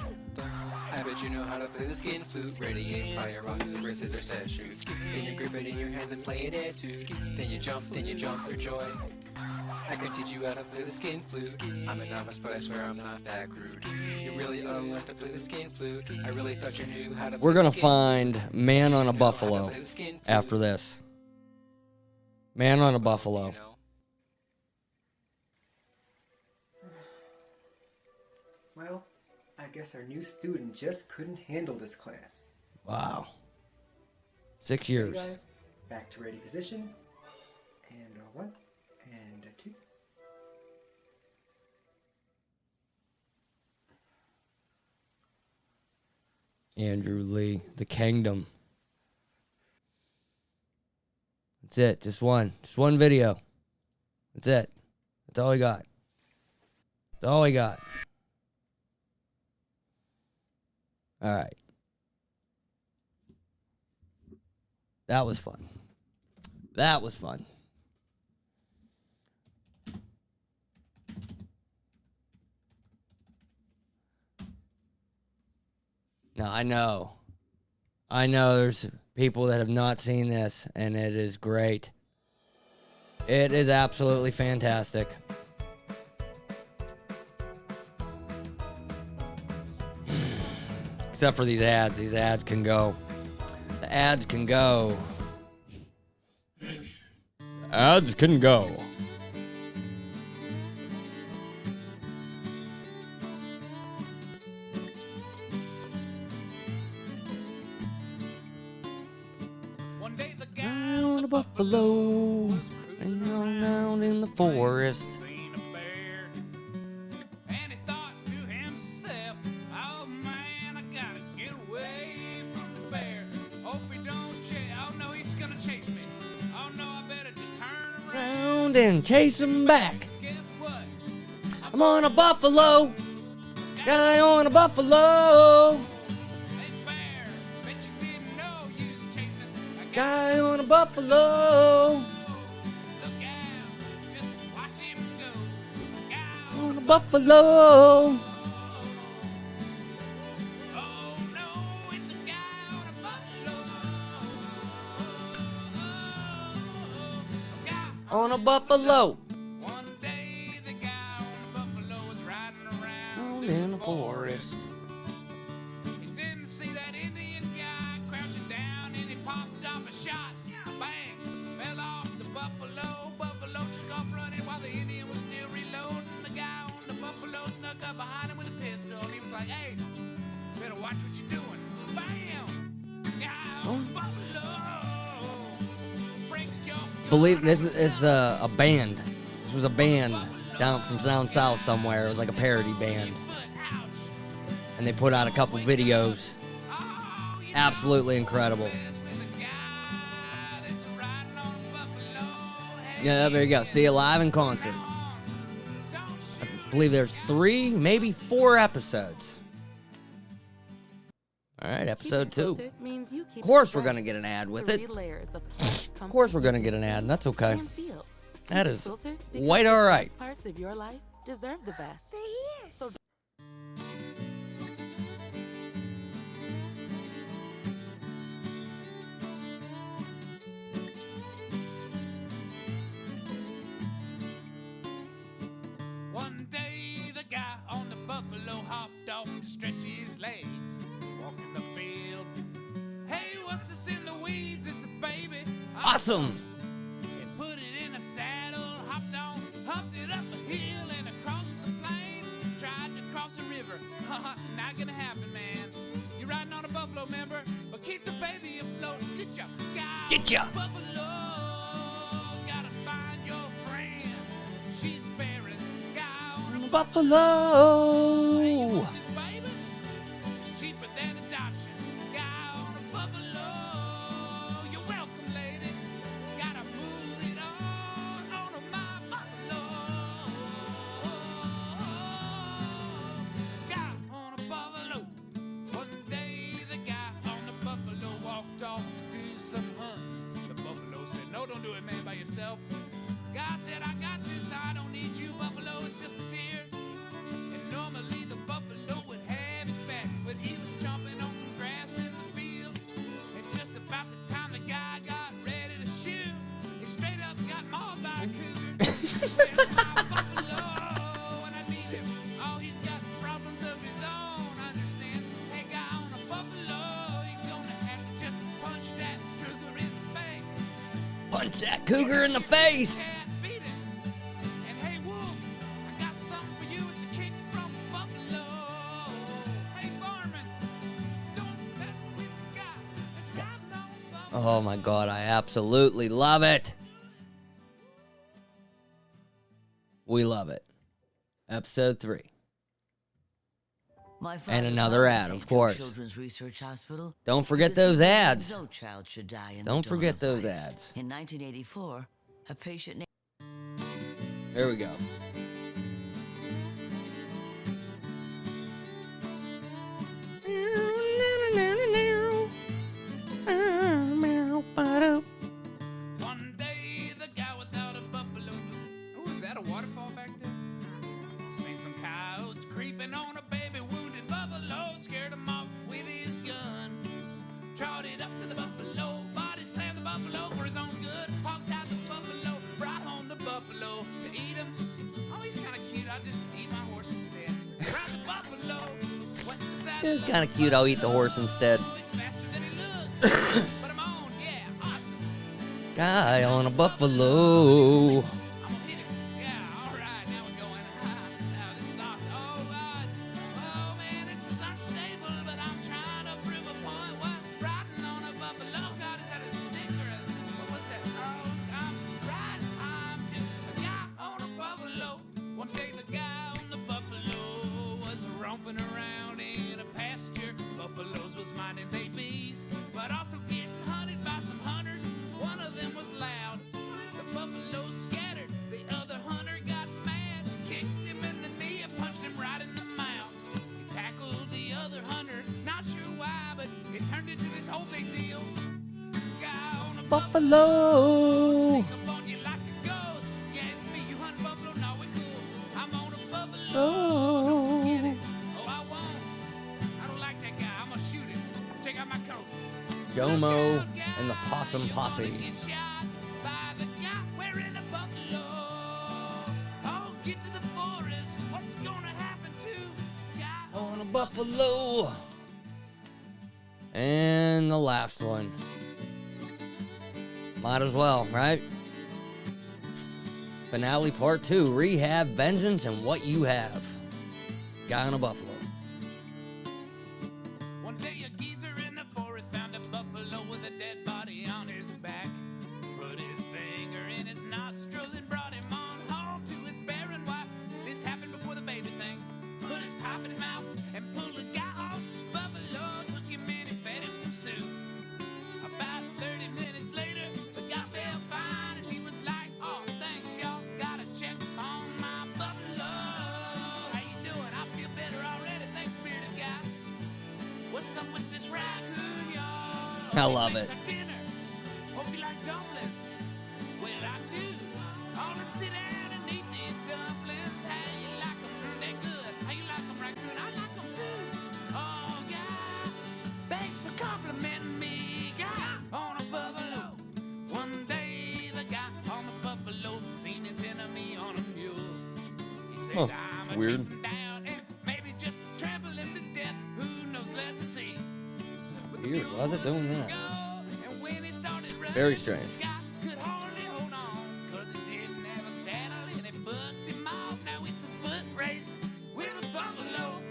I bet you know how to play the skin flute. Ready, aim, fire, rock, paper, scissors, set, shoot. Then you grip it in your hands and play an etude. Then you jump for joy. I can teach you how to play the skin flute. I'm a novice, but I swear I'm not that crude. You really ought to learn to play the skin flute. I really thought you knew how to play We're gonna the skin find Man on a flute. Buffalo after this. Man on a Buffalo. Well, I guess our new student just couldn't handle this class. Wow. 6 Okay, years. guys, back to ready position. And 1, and 2. Andrew Lee, the kingdom. That's it. Just one video. That's it. That's all we got. That's all we got. All right. That was fun. That was fun. Now, I know there's people that have not seen this, and it is great. It is absolutely fantastic. Except for these ads. These ads can go. The ads can go. The ads can go. One day the guy on a buffalo, and down in the forest. seen a bear, and he thought to himself, "Oh man, I gotta get away from the bear. Hope he don't chase. Oh no, he's gonna chase me. Oh no, I better just turn around." Round and chase him back. Guess what? I'm on a buffalo. Guy on a buffalo. Guy on a buffalo. On a buffalo. On a buffalo. One day the guy on the buffalo was riding around In the forest. He didn't see that Indian guy crouching down, and he popped off a shot. Bang! Fell off the buffalo. Buffalo took off running while the Indian was still reloading. The guy on the buffalo snuck up behind him with a pistol. He was like, "Hey, better watch what you're doing." Bam! Guy on the buffalo. Breaks your Believe this is a band. This was a band down south somewhere. It was like a parody band. And they put out a couple videos. Absolutely incredible. Yeah, there you go. See it live in concert. I believe there's 3, maybe 4 episodes. All right, episode 2. Of course we're going to get an ad with it. Of course we're going to get an ad, and that's okay. That is quite all right. Parts of your life deserve the best. So One day the guy on the buffalo hopped off to stretch his legs, walking the field. Hey, what's this in the weeds? It's a baby. Awesome. He put it in a saddle, hopped on, humped it up a hill and across the plain. Tried to cross a river. Not gonna happen, man. You're riding on a buffalo, member, but keep the baby afloat. Get ya, guy. Get ya. Buffalo. Gotta find your friend. She's bearing. Guy on a Buffalo. this baby. It's cheaper than adoption. Guy on a buffalo. You're welcome, lady. Gotta move it on to my buffalo. Guy on a buffalo. One day the guy on the buffalo walked off to do some hunting. The buffalo said, "No, don't do it, man, by yourself." Guy said, "I got this. I don't need you, buffalo. It's just a deer." And normally the buffalo would have his back, but he was chomping on some grass in the field. And just about the time the guy got ready to shoot, he straight up got mauled by a cougar. Where's my buffalo? And I need him. Oh, he's got problems of his own, I understand. Hey, guy on a buffalo, you're gonna have to just punch that cougar in the face. Punch that cougar in the face. And hey, Wolf, I got something for you. It's a kick from Buffalo. Hey, varmints, don't mess with the guy that's riding on Buffalo. Oh my God, I absolutely love it. We love it. Episode 3. My And another ad, of course. Children's Research Hospital. Don't forget those ads. No child should die in the Don't dawn forget of those life. ads. In 1984, a patient named There we go. It's kind of cute. I'll eat the horse instead. Guy on a buffalo. Buffalo. Domo and the Possum Posse. On a buffalo. And the last one. Might as well, right? Finale part 2. Rehab, vengeance, and what you have. Guy on a buffalo. One day a geezer in the forest found a buffalo with a dead body on his back. Put his finger in his nostril and brought him on home to his barren wife. This happened before the baby thing. Put his pipe in his mouth and pulled the guy off. Buffalo took him in and fed him some soup. About 30 minutes later, the guy felt fine and he was like, "Oh, thanks, y'all. Gotta check on my buffalo. How you doing? I feel better already. Thanks, bearded guy. What's up with this raccoon, y'all? I love it. Dinner. Hope you like dumplings. Well, I do. I'll just sit down and eat these dumplings. How you like them? They're good. How you like them, raccoon? I like them too. Oh, guy. Thanks for complimenting me, guy on a buffalo. One day, the guy on the buffalo seen his enemy on a mule. He says, Oh, I'm it's a weird. chase him down and maybe just trample him to death. Who knows? Let's see. Weird. Why is it doing that? And when he started running, Very strange. the guy could hardly hold on, 'cause he didn't have a saddle and it bucked him off. Now it's a foot race with a buffalo.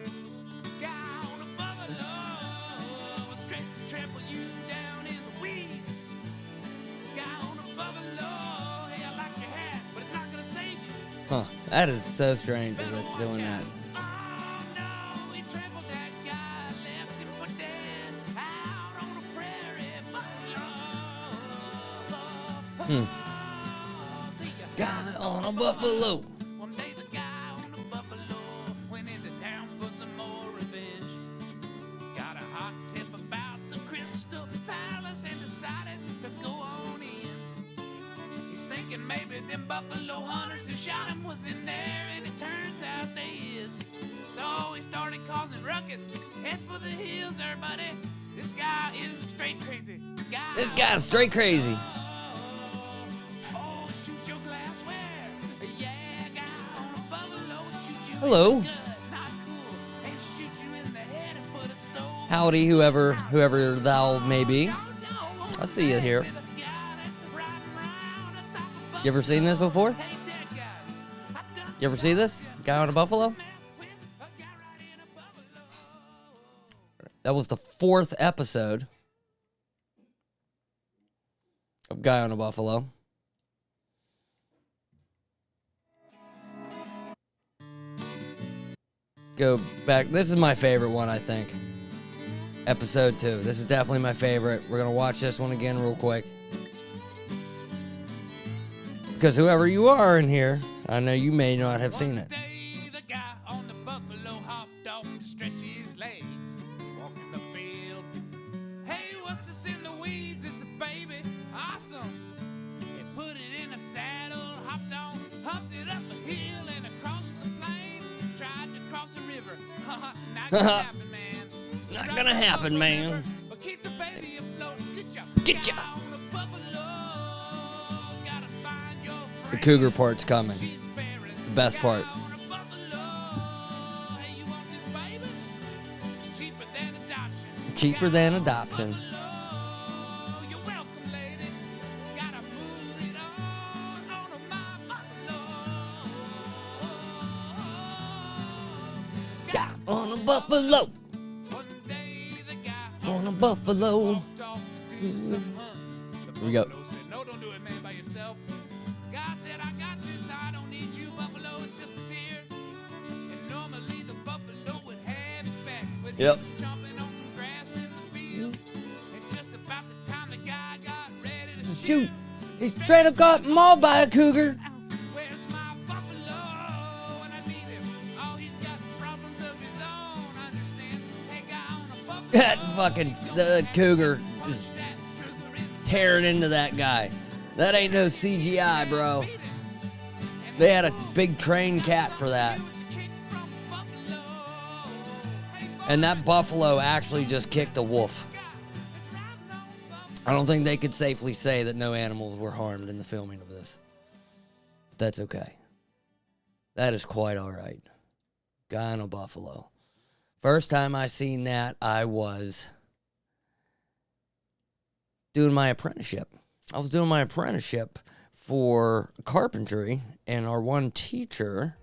Guy on a buffalo was straight to trample you down in the weeds. Guy on a buffalo, hey, I like your hat, but it's not gonna save you. Huh. That is so strange that it's doing that. Oh no, he trampled that guy, left him for dead out on a prairie buffalo. Guy on a buffalo. One day the guy on the buffalo went into town for some more revenge. Got a hot tip about the Crystal Palace and decided to go on in. He's thinking maybe them buffalo hunters who shot him was in there, and it turns out they is. So he started causing ruckus. Head for the hills, everybody. This guy is straight crazy. This guy's straight crazy. Oh, shoot your glassware. Yeah, guy on a buffalo shoot you Hello. in the gut. Not cool. And shoot you in the head and put a stove. Howdy, whoever thou may be. I see you here. You ever seen this before? You ever see this? Guy on a buffalo? That was the 4th episode of Guy on a Buffalo. Go back. This is my favorite one, I think. Episode 2. This is definitely my favorite. We're going to watch this one again real quick. Because whoever you are in here, I know you may not have seen it. The guy on the buffalo hopped off to stretch his legs. Walking the field. Hey, what's this in the weeds? It's a baby. Awesome. He put it in a saddle, hopped on, humped it up a hill and across the plain. Tried to cross a river. Not gonna happen, man. Not gonna happen, man. But keep the baby afloat. Get ya. Get ya. Guy on the buffalo. Gotta find your The cougar part's coming. The best part. Hey, you want this baby? It's cheaper Cheaper than adoption. Got on a buffalo. On a buffalo. Here we go. No, don't do it, man, by yourself. God said, I got this, I don't need you, buffalo, it's just a deer. And normally the buffalo would have his back, but Yep. he was chomping on some grass in the field. And just about the time the guy got ready to Shoot. He straight up got mauled by a cougar. where's my buffalo? When I meet him, oh, he's got problems of his own, understand? Hey, guy on a buffalo. That fucking the cougar is tearing into that guy. That ain't no CGI, bro. They had a big trained cat for that. And that buffalo actually just kicked a wolf. I don't think they could safely say that no animals were harmed in the filming of this. But that's okay. That is quite all right. Guy on a buffalo. First time I seen that, I was doing my apprenticeship. I was doing my apprenticeship for carpentry, and our one teacher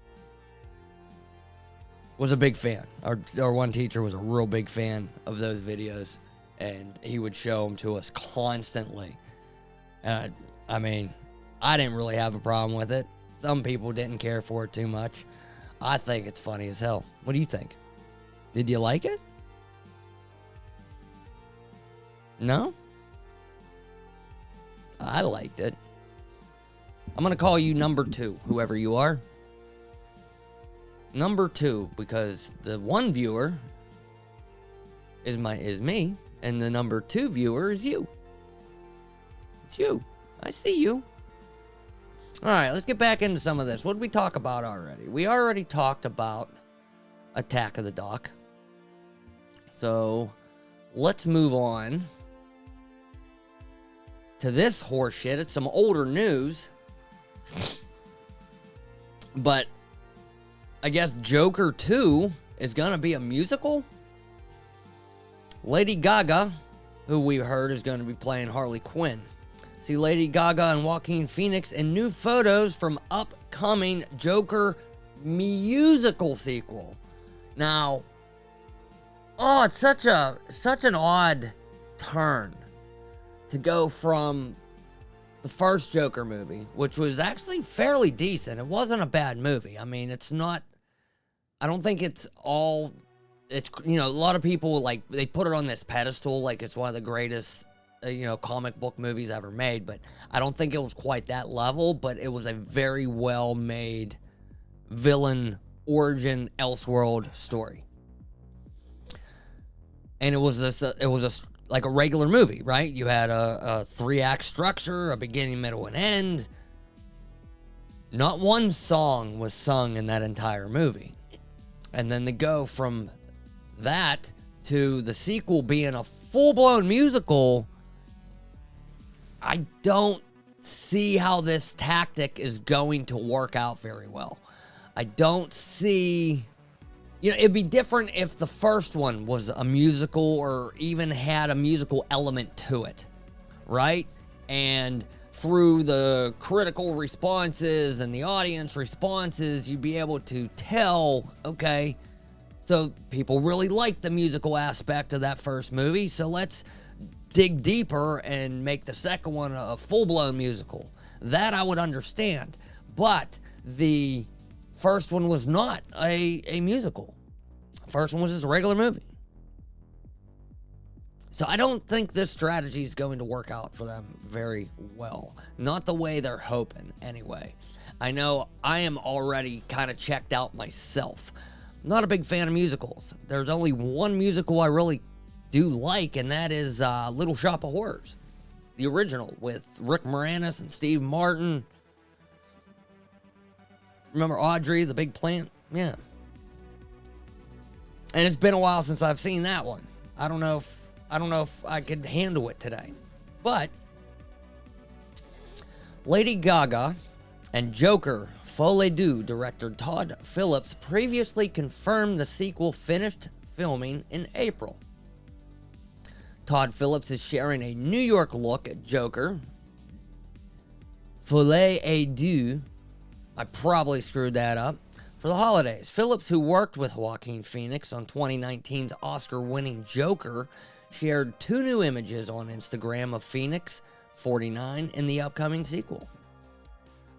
was a big fan. Our one teacher was a real big fan of those videos, and he would show them to us constantly. I mean, I didn't really have a problem with it. Some people didn't care for it too much. I think it's funny as hell. What do you think? Did you like it? No? I liked it. I'm going to call you number 2, whoever you are. Number 2, because the one viewer is me, and the number 2 viewer is you. It's you. I see you. All right, let's get back into some of this. What did we talk about already? We already talked about Attack of the Dock. So, let's move on to this horse shit. It's some older news. But I guess Joker 2 is going to be a musical. Lady Gaga, who we heard is going to be playing Harley Quinn. See Lady Gaga and Joaquin Phoenix in new photos from upcoming Joker musical sequel. Now, it's such an odd turn to go from the first Joker movie, which was actually fairly decent. It wasn't a bad movie. I mean, it's not, I don't think it's all, it's, you know, a lot of people, like, they put it on this pedestal like it's one of the greatest, comic book movies ever made, but I don't think it was quite that level, but it was a very well-made villain origin Elseworld story. And it was like a regular movie, right? You had a 3-act structure, a beginning, middle, and end. Not one song was sung in that entire movie. And then to go from that to the sequel being a full-blown musical, I don't see how this tactic is going to work out very well. I don't see... it'd be different if the first one was a musical or even had a musical element to it, right? And through the critical responses and the audience responses, you'd be able to tell, okay, so people really like the musical aspect of that first movie, so let's dig deeper and make the second one a full-blown musical. That I would understand. But the first one was not a musical. First one was just a regular movie. So I don't think this strategy is going to work out for them very well. Not the way they're hoping, anyway. I know I am already kind of checked out myself. Not a big fan of musicals. There's only one musical I really do like, and that is Little Shop of Horrors. The original with Rick Moranis and Steve Martin. Remember Audrey, the big plant? Yeah. And it's been a while since I've seen that one. I don't know if I could handle it today. But Lady Gaga and Joker Folie Deux director Todd Phillips previously confirmed the sequel finished filming in April. Todd Phillips is sharing a New York look at Joker. Folie à deux. I probably screwed that up. For the holidays, Phillips, who worked with Joaquin Phoenix on 2019's Oscar-winning Joker, shared 2 new images on Instagram of Phoenix, 49, in the upcoming sequel.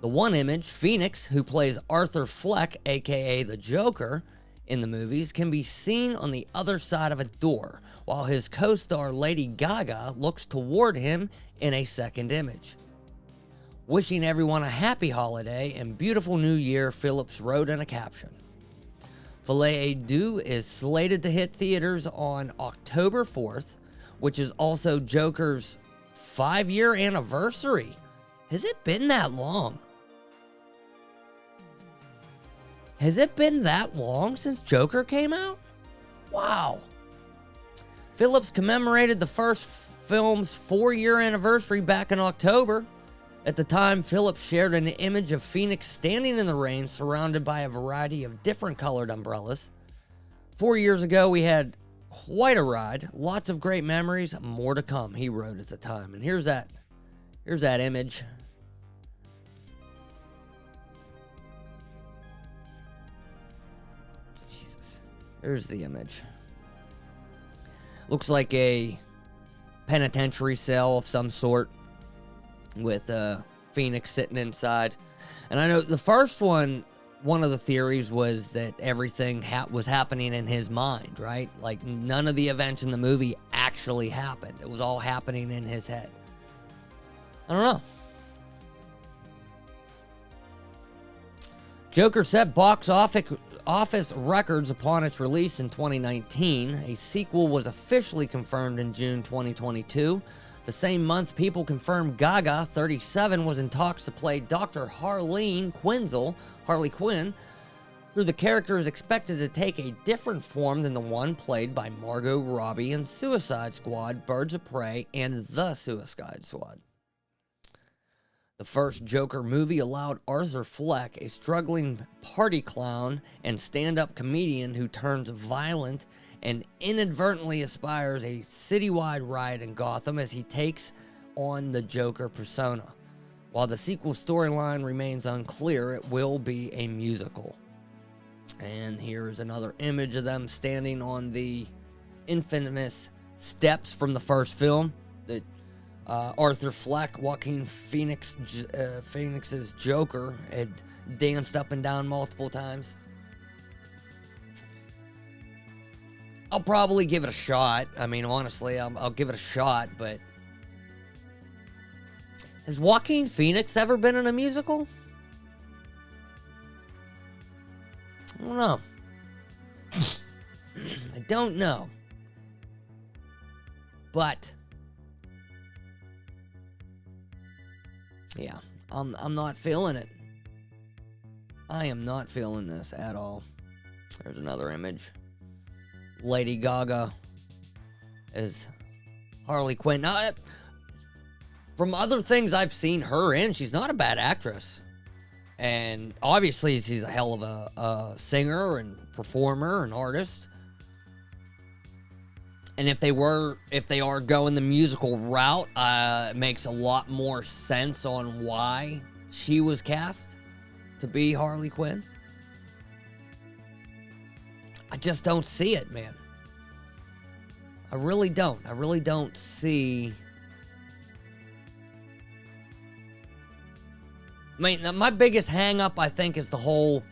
The one image, Phoenix, who plays Arthur Fleck, aka the Joker, in the movies, can be seen on the other side of a door, while his co-star Lady Gaga looks toward him in a second image. Wishing everyone a happy holiday and beautiful new year, Phillips wrote in a caption. Folie à deux is slated to hit theaters on October 4th, which is also Joker's 5-year anniversary. Has it been that long? Has it been that long since Joker came out? Wow. Phillips commemorated the first film's 4-year anniversary back in October. At the time, Phillips shared an image of Phoenix standing in the rain, surrounded by a variety of different colored umbrellas. 4 years ago, we had quite a ride, lots of great memories, more to come, he wrote at the time. And here's that image. Jesus. Here's the image. Looks like a penitentiary cell of some sort, with Phoenix sitting inside. And I know the first one of the theories was that everything was happening in his mind, right? Like, none of the events in the movie actually happened. It was all happening in his head. I don't know. Joker set box office records upon its release in 2019. A sequel was officially confirmed in June 2022. The same month, people confirmed Gaga, 37, was in talks to play Dr. Harley Quinn, though the character is expected to take a different form than the one played by Margot Robbie in Suicide Squad, Birds of Prey, and The Suicide Squad. The first Joker movie allowed Arthur Fleck, a struggling party clown and stand-up comedian who turns violent and inadvertently aspires a citywide riot in Gotham as he takes on the Joker persona. While the sequel storyline remains unclear, it will be a musical. And here's another image of them standing on the infamous steps from the first film that Arthur Fleck, Joaquin Phoenix's Joker, had danced up and down multiple times. I'll probably give it a shot. I mean, honestly, I'll give it a shot, but has Joaquin Phoenix ever been in a musical? I don't know. I don't know. But yeah, I'm not feeling it. I am not feeling this at all. There's another image. Lady Gaga is Harley Quinn. Now, from other things I've seen her in, she's not a bad actress. And obviously, she's a hell of a singer and performer and artist. And if they are going the musical route, it makes a lot more sense on why she was cast to be Harley Quinn. I just don't see it, man. I really don't. I really don't see. I mean, my biggest hang-up, I think, is the whole,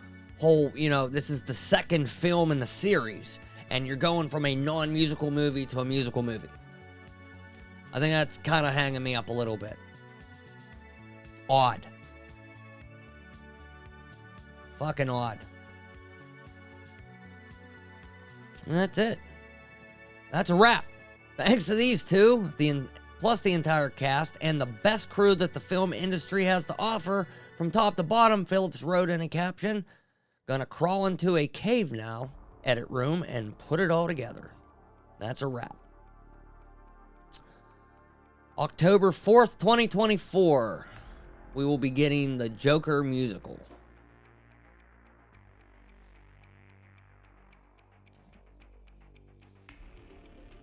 this is the second film in the series, and you're going from a non-musical movie to a musical movie. I think that's kind of hanging me up a little bit. Odd. Fucking odd. And that's it. That's a wrap. Thanks to these two, plus the entire cast, and the best crew that the film industry has to offer, from top to bottom, Phillips wrote in a caption, "Gonna crawl into a cave now, edit room, and put it all together." That's a wrap. October 4th, 2024, we will be getting the Joker musical.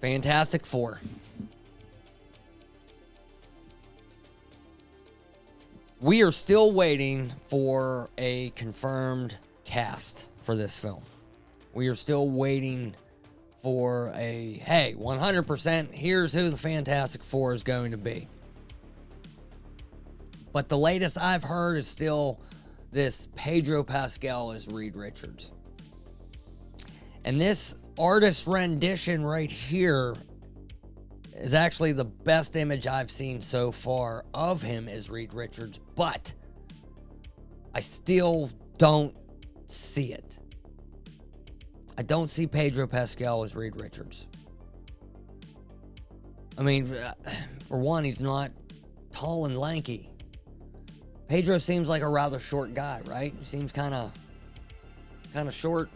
Fantastic Four. We are still waiting for a confirmed cast for this film. We are still waiting for a, hey, 100%, here's who the Fantastic Four is going to be. But the latest I've heard is still this Pedro Pascal as Reed Richards. And this artist rendition right here is actually the best image I've seen so far of him as Reed Richards, but I still don't see it. I don't see Pedro Pascal as Reed Richards. I mean, for one, he's not tall and lanky. Pedro seems like a rather short guy, right? He seems kind of short.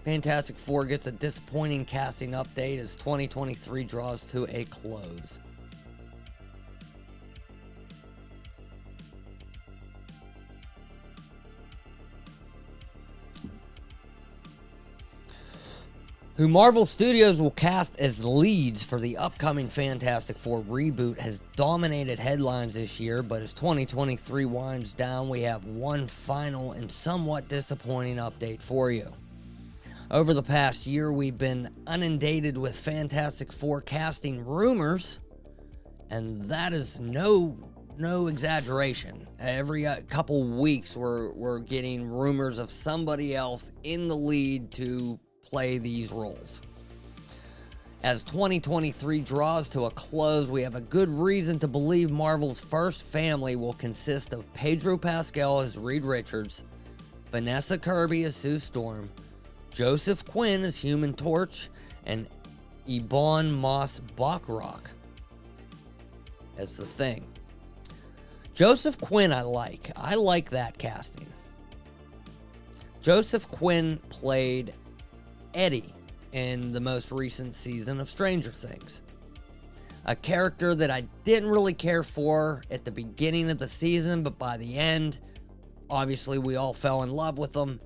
Fantastic Four gets a disappointing casting update as 2023 draws to a close. Who Marvel Studios will cast as leads for the upcoming Fantastic Four reboot has dominated headlines this year, but as 2023 winds down, we have one final and somewhat disappointing update for you. Over the past year, we've been inundated with Fantastic Four casting rumors, and that is no exaggeration. Every couple weeks, we're getting rumors of somebody else in the lead to play these roles. As 2023 draws to a close, we have a good reason to believe Marvel's first family will consist of Pedro Pascal as Reed Richards, Vanessa Kirby as Sue Storm, Joseph Quinn as Human Torch, and Ebon Moss-Bachrach as the Thing. Joseph Quinn I like that casting. Joseph Quinn played Eddie in the most recent season of Stranger Things. A character that I didn't really care for at the beginning of the season, but by the end, obviously we all fell in love with him.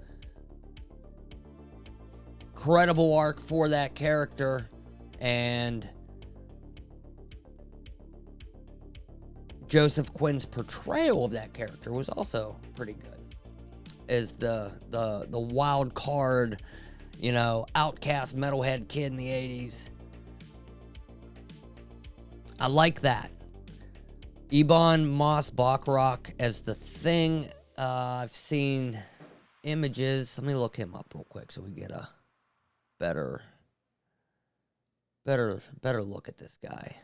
Incredible arc for that character, and Joseph Quinn's portrayal of that character was also pretty good. As the wild card, outcast metalhead kid in the 80s. I like that. Ebon Moss-Bachrach as the Thing. I've seen images. Let me look him up real quick so we get a better look at this guy.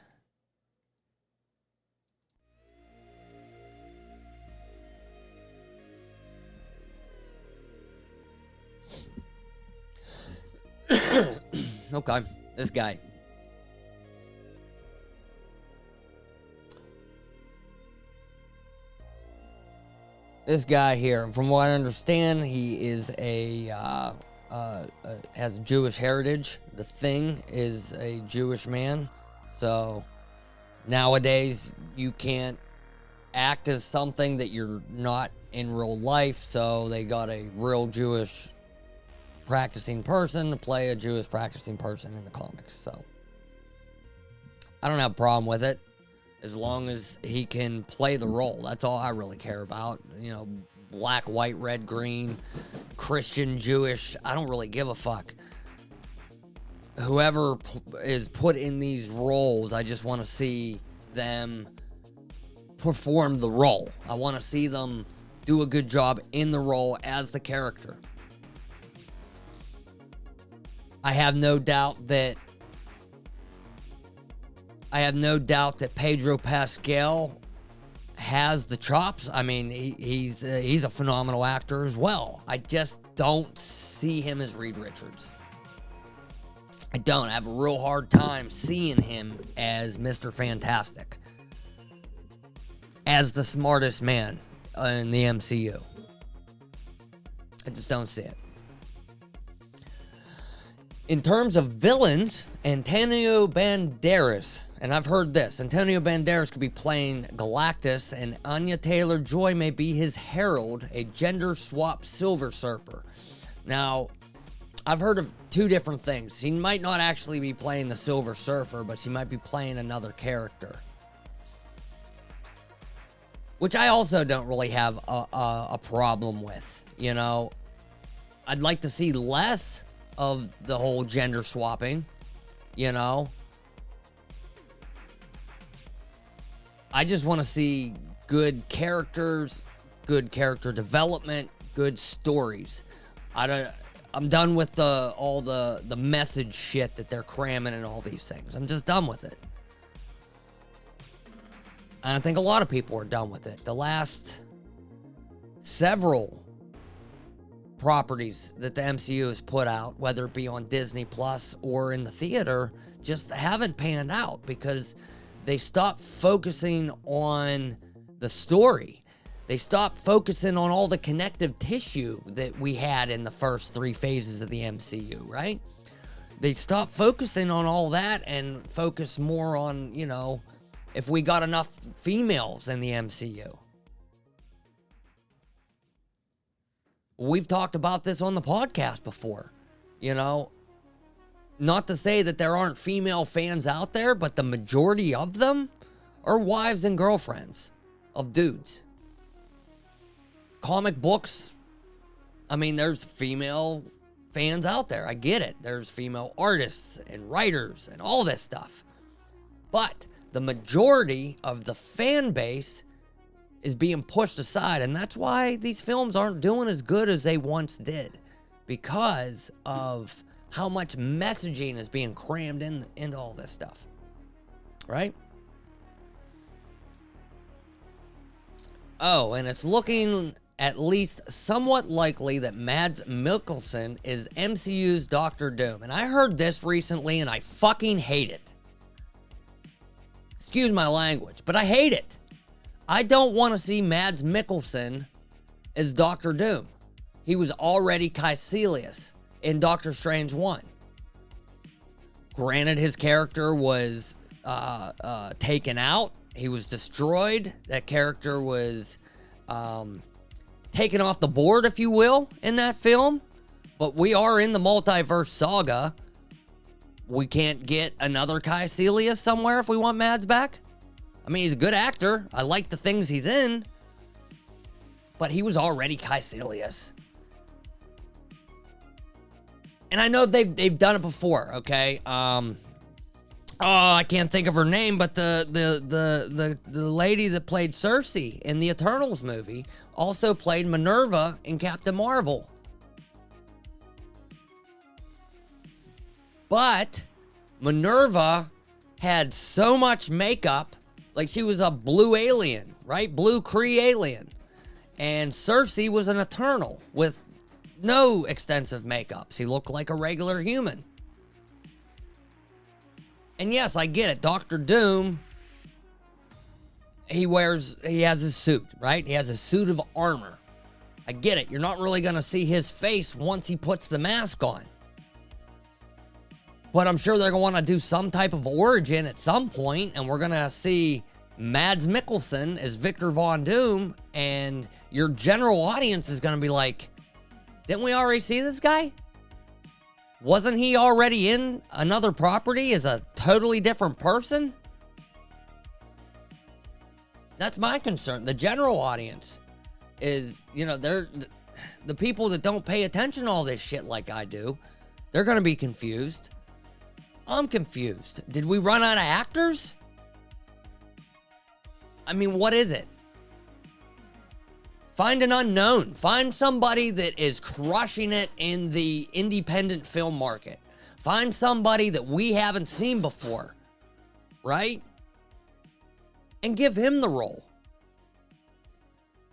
Okay, this guy. This guy here, from what I understand, he is has Jewish heritage. The Thing is a Jewish man. So nowadays you can't act as something that you're not in real life. So they got a real Jewish practicing person to play a Jewish practicing person in the comics. So I don't have a problem with it as long as he can play the role. That's all I really care about. Black, white, red, green, Christian, Jewish, I don't really give a fuck. Whoever is put in these roles, I just want to see them perform the role. I want to see them do a good job in the role as the character. I have no doubt that Pedro Pascal has the chops. I mean, he's a phenomenal actor as well. I just don't see him as Reed Richards. I don't. I have a real hard time seeing him as Mr. Fantastic, as the smartest man in the MCU. I just don't see it. In terms of villains, Antonio Banderas, and I've heard this, Antonio Banderas could be playing Galactus, and Anya Taylor-Joy may be his herald, a gender-swap Silver Surfer. Now, I've heard of two different things. She might not actually be playing the Silver Surfer, but she might be playing another character. which I also don't really have a problem with, you know. I'd like to see less of the whole gender swapping, you know. I just want to see good characters, good character development, good stories. I'm done with all the message shit that they're cramming in all these things. I'm just done with it. And I think a lot of people are done with it. The last several properties that the MCU has put out, whether it be on Disney Plus or in the theater, just haven't panned out because they stopped focusing on the story. They stopped focusing on all the connective tissue that we had in the first 3 phases of the MCU, right? They stopped focusing on all that and focus more on, you know, if we got enough females in the MCU. We've talked about this on the podcast before, you know. Not to say that there aren't female fans out there, but the majority of them are wives and girlfriends of dudes. Comic books, I mean, there's female fans out there. I get it. There's female artists and writers and all this stuff. But the majority of the fan base is being pushed aside, and that's why these films aren't doing as good as they once did, because of how much messaging is being crammed into all this stuff, right? Oh, and it's looking at least somewhat likely that Mads Mikkelsen is MCU's Doctor Doom, and I heard this recently, and I fucking hate it. Excuse my language, but I hate it. I don't want to see Mads Mikkelsen as Doctor Doom. He was already Caecilius in Doctor Strange 1. Granted, his character was taken out. He was destroyed. That character was taken off the board, if you will, in that film. But we are in the multiverse saga. We can't get another Caecilius somewhere if we want Mads back. I mean, he's a good actor. I like the things he's in. But he was already Caecilius. And I know they've done it before, okay? I can't think of her name, but the lady that played Cersei in the Eternals movie also played Minerva in Captain Marvel. But Minerva had so much makeup, like she was a blue alien, right? Blue Kree alien. And Cersei was an Eternal with no extensive makeup. She looked like a regular human. And yes, I get it. Doctor Doom, he has his suit, right? He has a suit of armor. I get it. You're not really going to see his face once he puts the mask on. But I'm sure they're going to want to do some type of origin at some point, and we're going to see Mads Mikkelsen as Victor Von Doom, and your general audience is going to be like, didn't we already see this guy? Wasn't he already in another property as a totally different person? That's my concern. The general audience is, you know, they're the people that don't pay attention to all this shit like I do. They're going to be confused. I'm confused. Did we run out of actors? I mean, what is it? Find an unknown. Find somebody that is crushing it in the independent film market. Find somebody that we haven't seen before, right? And give him the role.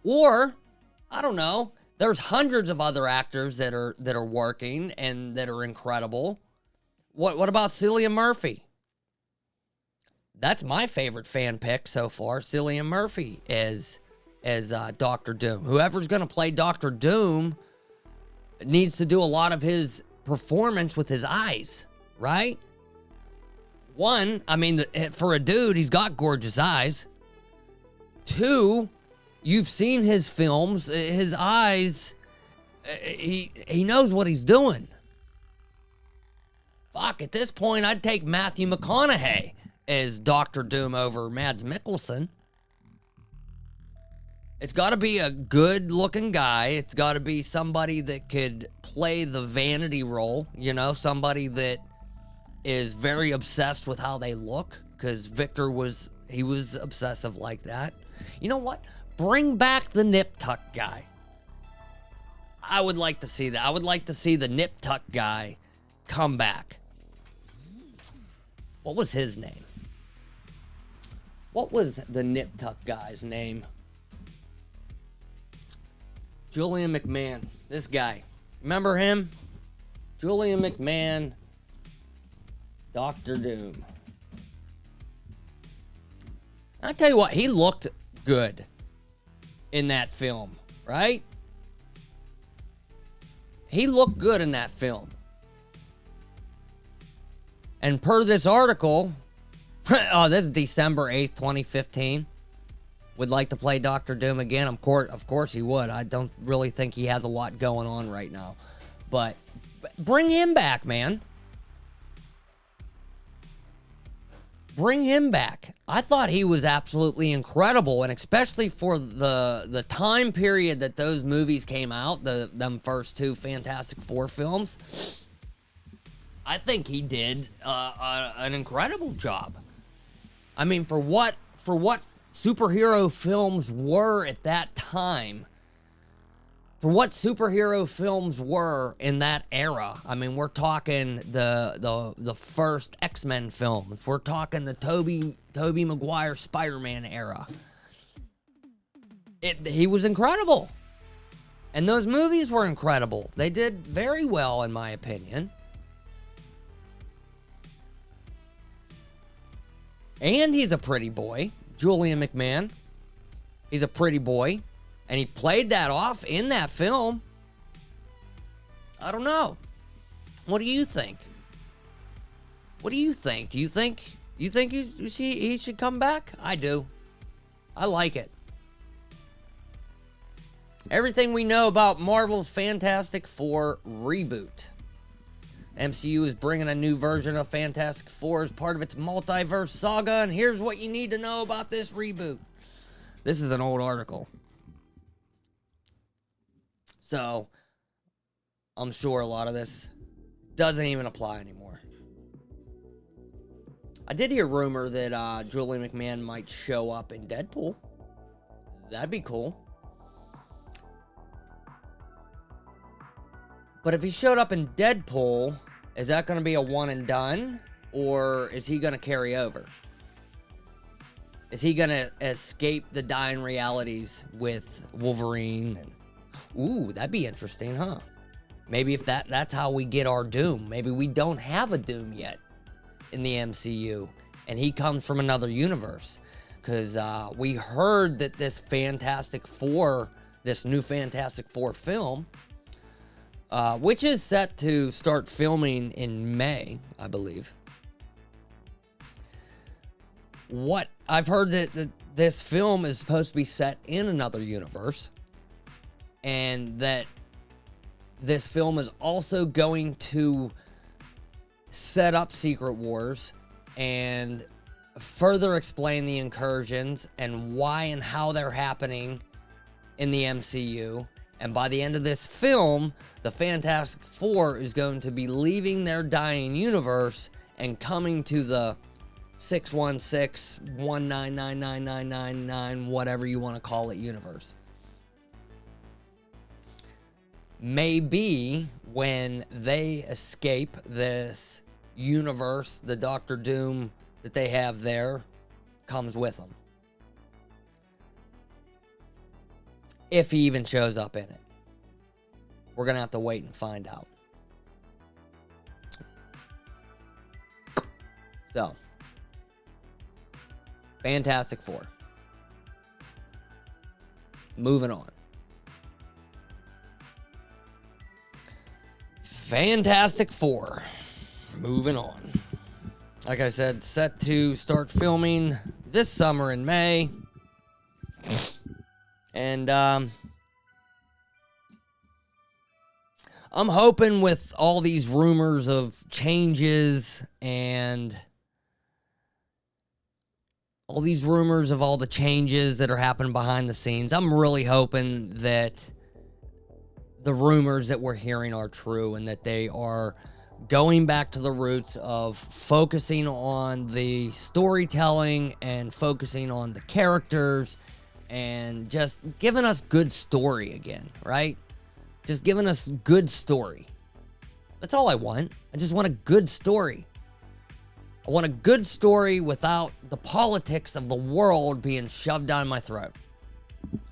Or, I don't know, there's hundreds of other actors that are working and that are incredible. What about Cillian Murphy? That's my favorite fan pick so far. Cillian Murphy as Doctor Doom. Whoever's going to play Doctor Doom needs to do a lot of his performance with his eyes, right? One, I mean, for a dude, he's got gorgeous eyes. Two, you've seen his films. His eyes, he knows what he's doing. Fuck, at this point, I'd take Matthew McConaughey as Doctor Doom over Mads Mikkelsen. It's got to be a good-looking guy. It's got to be somebody that could play the vanity role, you know, somebody that is very obsessed with how they look, because Victor was obsessive like that. You know what? Bring back the nip tuck guy. I would like to see that. I would like to see the nip tuck guy come back. What was his name? What was the nip tuck guy's name? Julian McMahon. This guy. Remember him? Julian McMahon. Dr. Doom. I'll tell you what, he looked good in that film, right? He looked good in that film. And per this article, oh, this is December 8th, 2015. Would like to play Dr. Doom again. Of course he would. I don't really think he has a lot going on right now. But bring him back, man. Bring him back. I thought he was absolutely incredible, and especially for the time period that those movies came out, them first two Fantastic Four films. I think he did an incredible job. I mean, for what superhero films were at that time, for what superhero films were in that era. I mean, we're talking the first X-Men films. We're talking the Tobey Maguire Spider-Man era. He was incredible. And those movies were incredible. They did very well, in my opinion. And he's a pretty boy. Julian McMahon. He's a pretty boy. And he played that off in that film. I don't know. What do you think? What do you think? Do you think he should come back? I do. I like it. Everything we know about Marvel's Fantastic Four reboot. MCU is bringing a new version of Fantastic Four as part of its multiverse saga, and here's what you need to know about this reboot. This is an old article. So, I'm sure a lot of this doesn't even apply anymore. I did hear rumor that Julian McMahon might show up in Deadpool. That'd be cool. But if he showed up in Deadpool, is that going to be a one and done? Or is he going to carry over? Is he going to escape the dying realities with Wolverine? Ooh, that'd be interesting, huh? Maybe if that's how we get our Doom. Maybe we don't have a Doom yet in the MCU. And he comes from another universe. Because we heard that this Fantastic Four, this new Fantastic Four film, which is set to start filming in May, I believe. What I've heard that this film is supposed to be set in another universe, and that this film is also going to set up Secret Wars and further explain the incursions and why and how they're happening in the MCU. And by the end of this film, the Fantastic Four is going to be leaving their dying universe and coming to the 616-1999999, whatever you want to call it, universe. Maybe when they escape this universe, the Doctor Doom that they have there comes with them. If he even shows up in it. We're going to have to wait and find out. So, Fantastic Four. Moving on. Fantastic Four. Moving on. Like I said, set to start filming this summer in May. And I'm hoping with all these rumors of changes and all these rumors of all the changes that are happening behind the scenes. I'm really hoping that the rumors that we're hearing are true and that they are going back to the roots of focusing on the storytelling and focusing on the characters and just giving us good story again, right? Just giving us good story. That's all I want. I just want a good story. I want a good story without the politics of the world being shoved down my throat.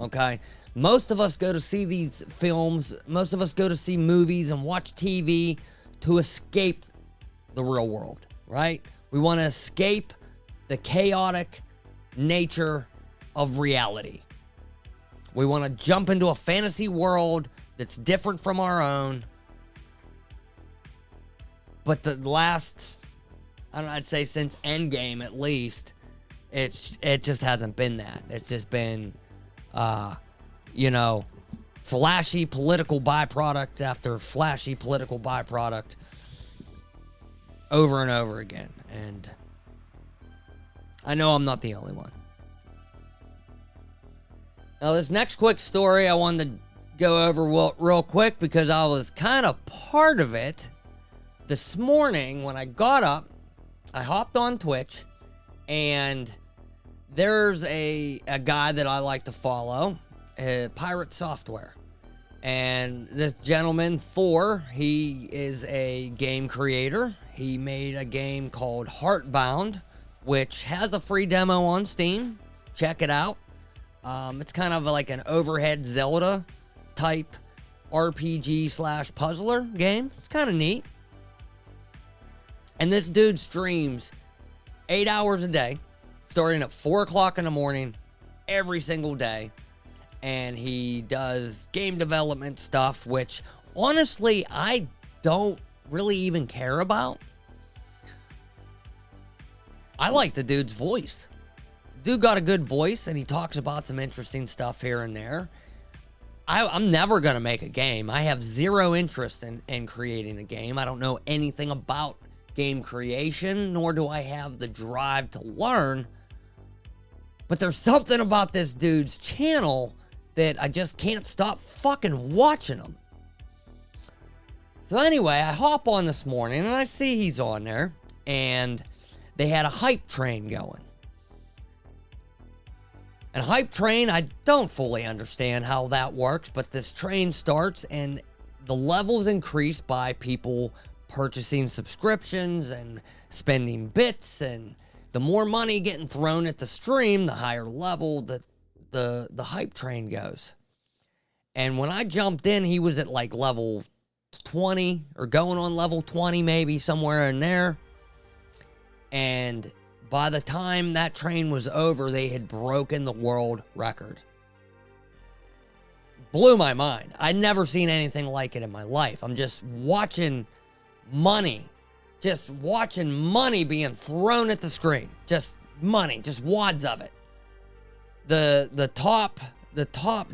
Okay? Most of us go to see these films, most of us go to see movies and watch TV to escape the real world, right? We want to escape the chaotic nature of reality. We want to jump into a fantasy world that's different from our own. But the last, I'd say since Endgame at least, it just hasn't been that. It's just been, flashy political byproduct after flashy political byproduct over and over again. And I know I'm not the only one. Now, this next quick story I wanted to go over real quick because I was kind of part of it. This morning when I got up, I hopped on Twitch, and there's a guy that I like to follow, Pirate Software. And this gentleman, Thor, he is a game creator. He made a game called Heartbound, which has a free demo on Steam. Check it out. It's kind of like an overhead Zelda type RPG / puzzler game. It's kind of neat. And this dude streams 8 hours a day, starting at 4 o'clock in the morning every single day. And he does game development stuff, which honestly, I don't really even care about. I like the dude's voice. Dude got a good voice, and he talks about some interesting stuff here and there. I'm never going to make a game. I have zero interest in creating a game. I don't know anything about game creation, nor do I have the drive to learn. But there's something about this dude's channel that I just can't stop fucking watching him. So anyway, I hop on this morning, and I see he's on there, and they had a hype train going. And hype train, I don't fully understand how that works, but this train starts, and the levels increase by people purchasing subscriptions and spending bits, and the more money getting thrown at the stream, the higher level that the hype train goes. And when I jumped in, he was at like level 20 or going on level 20, maybe somewhere in there. And by the time that train was over, they had broken the world record. Blew my mind. I'd never seen anything like it in my life. I'm just watching money. Just watching money being thrown at the screen. Just money. Just wads of it. The top, do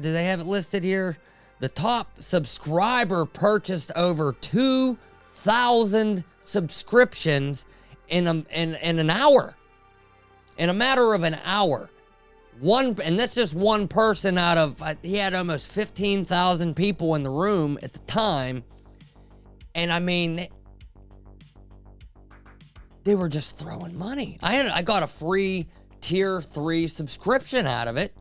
they have it listed here? The top subscriber purchased over 2,000 subscriptions in an hour. In a matter of an hour. And that's just one person out of, he had almost 15,000 people in the room at the time. And I mean, they were just throwing money. I got a free tier 3 subscription out of it.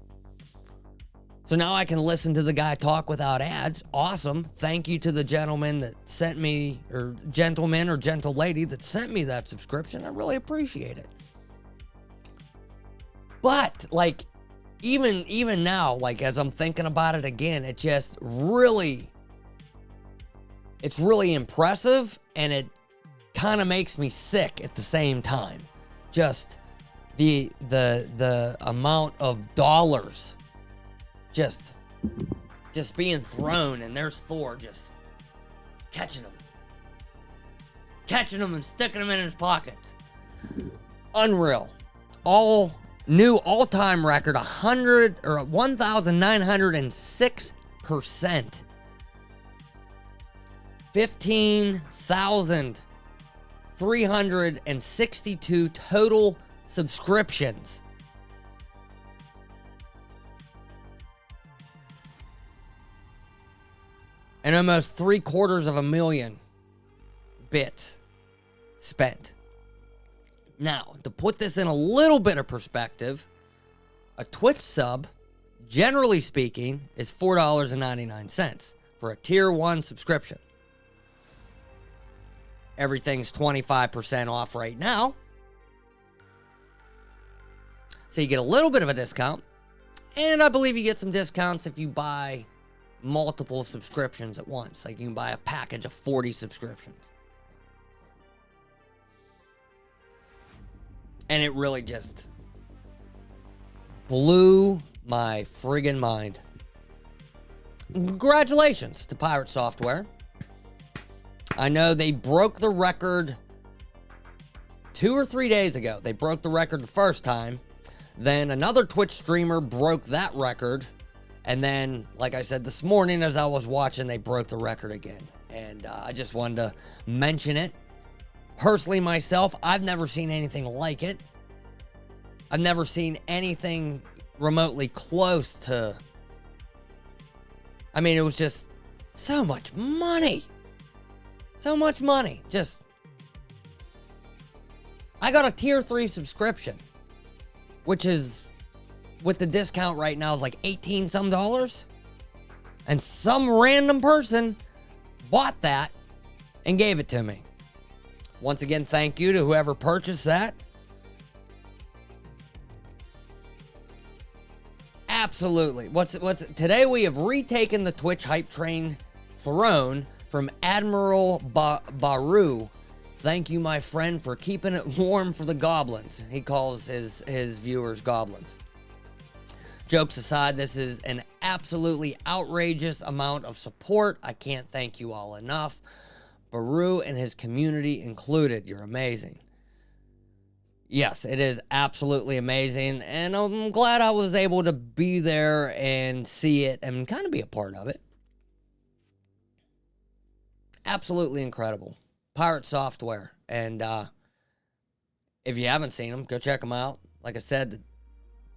So now I can listen to the guy talk without ads. Awesome. Thank you to the gentleman that sent me, or gentleman or gentle lady that sent me that subscription. I really appreciate it. But like, even now, like as I'm thinking about it again, it just really, it's really impressive, and it kind of makes me sick at the same time. Just the amount of dollars just being thrown, and there's Thor just catching them and sticking them in his pockets. Unreal. New all-time record, 1,906%. 15,362 total subscriptions and almost 750,000 bits spent. Now, to put this in a little bit of perspective, a Twitch sub, generally speaking, is $4.99 for a tier 1 subscription. Everything's 25% off right now. So you get a little bit of a discount. And I believe you get some discounts if you buy multiple subscriptions at once. Like you can buy a package of 40 subscriptions. And it really just blew my friggin' mind. Congratulations to Pirate Software. I know they broke the record 2 or 3 days ago. They broke the record the first time. Then another Twitch streamer broke that record. And then, like I said this morning as I was watching, they broke the record again. And I just wanted to mention it. Personally, myself, I've never seen anything like it. I've never seen anything remotely close to... I mean, it was just so much money. So much money. Just... I got a tier 3 subscription, which is, with the discount right now, is like 18 some dollars. And some random person bought that and gave it to me. Once again, thank you to whoever purchased that. Absolutely. Today we have retaken the Twitch hype train throne from Admiral Baru. Thank you, my friend, for keeping it warm for the goblins. He calls his viewers goblins. Jokes aside, this is an absolutely outrageous amount of support. I can't thank you all enough. Baru and his community included. You're amazing. Yes, it is absolutely amazing, and I'm glad I was able to be there and see it and kind of be a part of it. Absolutely incredible. Pirate Software, and if you haven't seen them, go check them out. Like I said,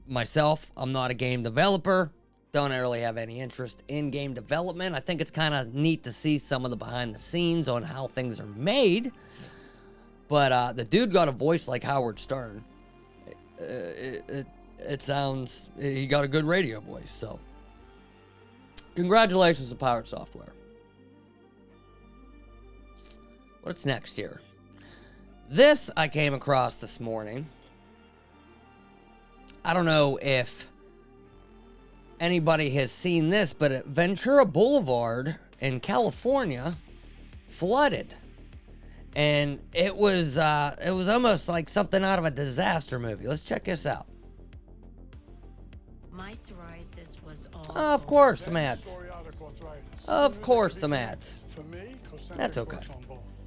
myself, I'm not a game developer. Don't really have any interest in game development. I think it's kind of neat to see some of the behind the scenes on how things are made. But the dude got a voice like Howard Stern. It sounds... He got a good radio voice, so... Congratulations to Pirate Software. What's next here? This I came across this morning. I don't know if anybody has seen this, but at Ventura Boulevard in California flooded. And it was almost like something out of a disaster movie. Let's check this out. My psoriasis was all... Of course, some ads. Of course, some ads. That's okay.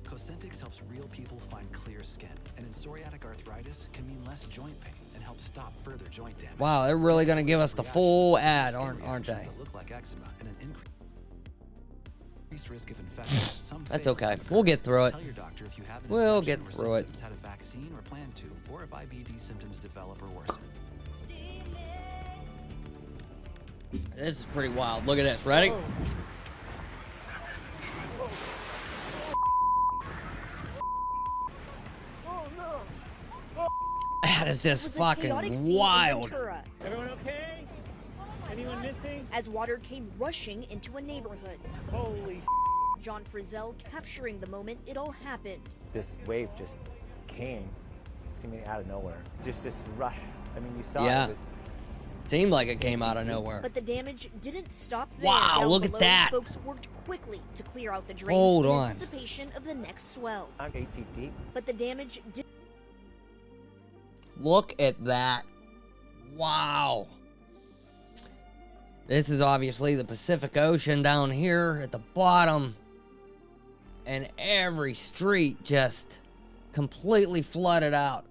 Cosentix helps real people find clear skin, and in psoriatic arthritis can mean less joint pain and help stop further joint damage. Wow, they're really gonna give us the full ad, aren't they? Look like eczema and an increased risk of infection. That's okay. We'll get through it. Tell your doctor if you have an We'll infection get or through it. symptoms, had a vaccine or plan to, or if IBD symptoms develop or worsen. This is pretty wild. Look at this. Ready? That is just fucking wild. Everyone okay? Anyone missing? As water came rushing into a neighborhood. Holy John Frizzell capturing the moment it all happened. This wave just came seemingly out of nowhere. Just this rush. I mean, you saw Yeah. it was... Seemed like it came out of nowhere. But the damage didn't stop there. Wow, Down look at below, that. Folks worked quickly to clear out the drains Hold in on. anticipation of the next swell. I'm 8 feet deep. But the damage did. Look at that. Wow. This is obviously the Pacific Ocean down here at the bottom. And every street just completely flooded out.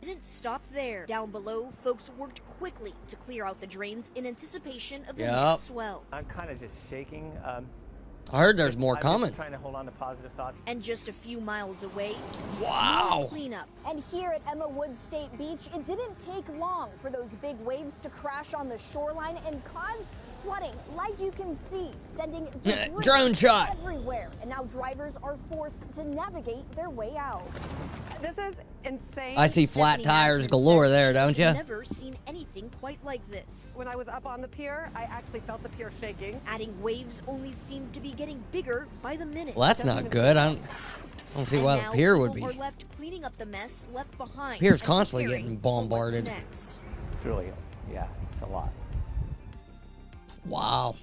Didn't stop there. Down below, folks worked quickly to clear out the drains in anticipation of the Yep. next swell. I'm kind of just shaking. I heard there's more I'm coming. just trying to hold on to positive thoughts. And just a few miles away, Wow. more cleanup. And here at Emma Woods State Beach, it didn't take long for those big waves to crash on the shoreline and cause flooding, like you can see, sending debris Drone shot everywhere. And now drivers are forced to navigate their way out. This is insane. I see flat Stephanie tires Madsen galore said there, she don't has you? Never seen anything quite like this. When I was up on the pier, I actually felt the pier shaking. Adding waves only seemed to be getting bigger by the minute. Well, that's not good. I don't see why the pier would be. Are left cleaning up the mess left behind. Pier's and constantly preparing getting for what's bombarded. next. It's really, yeah, it's a lot. Wow.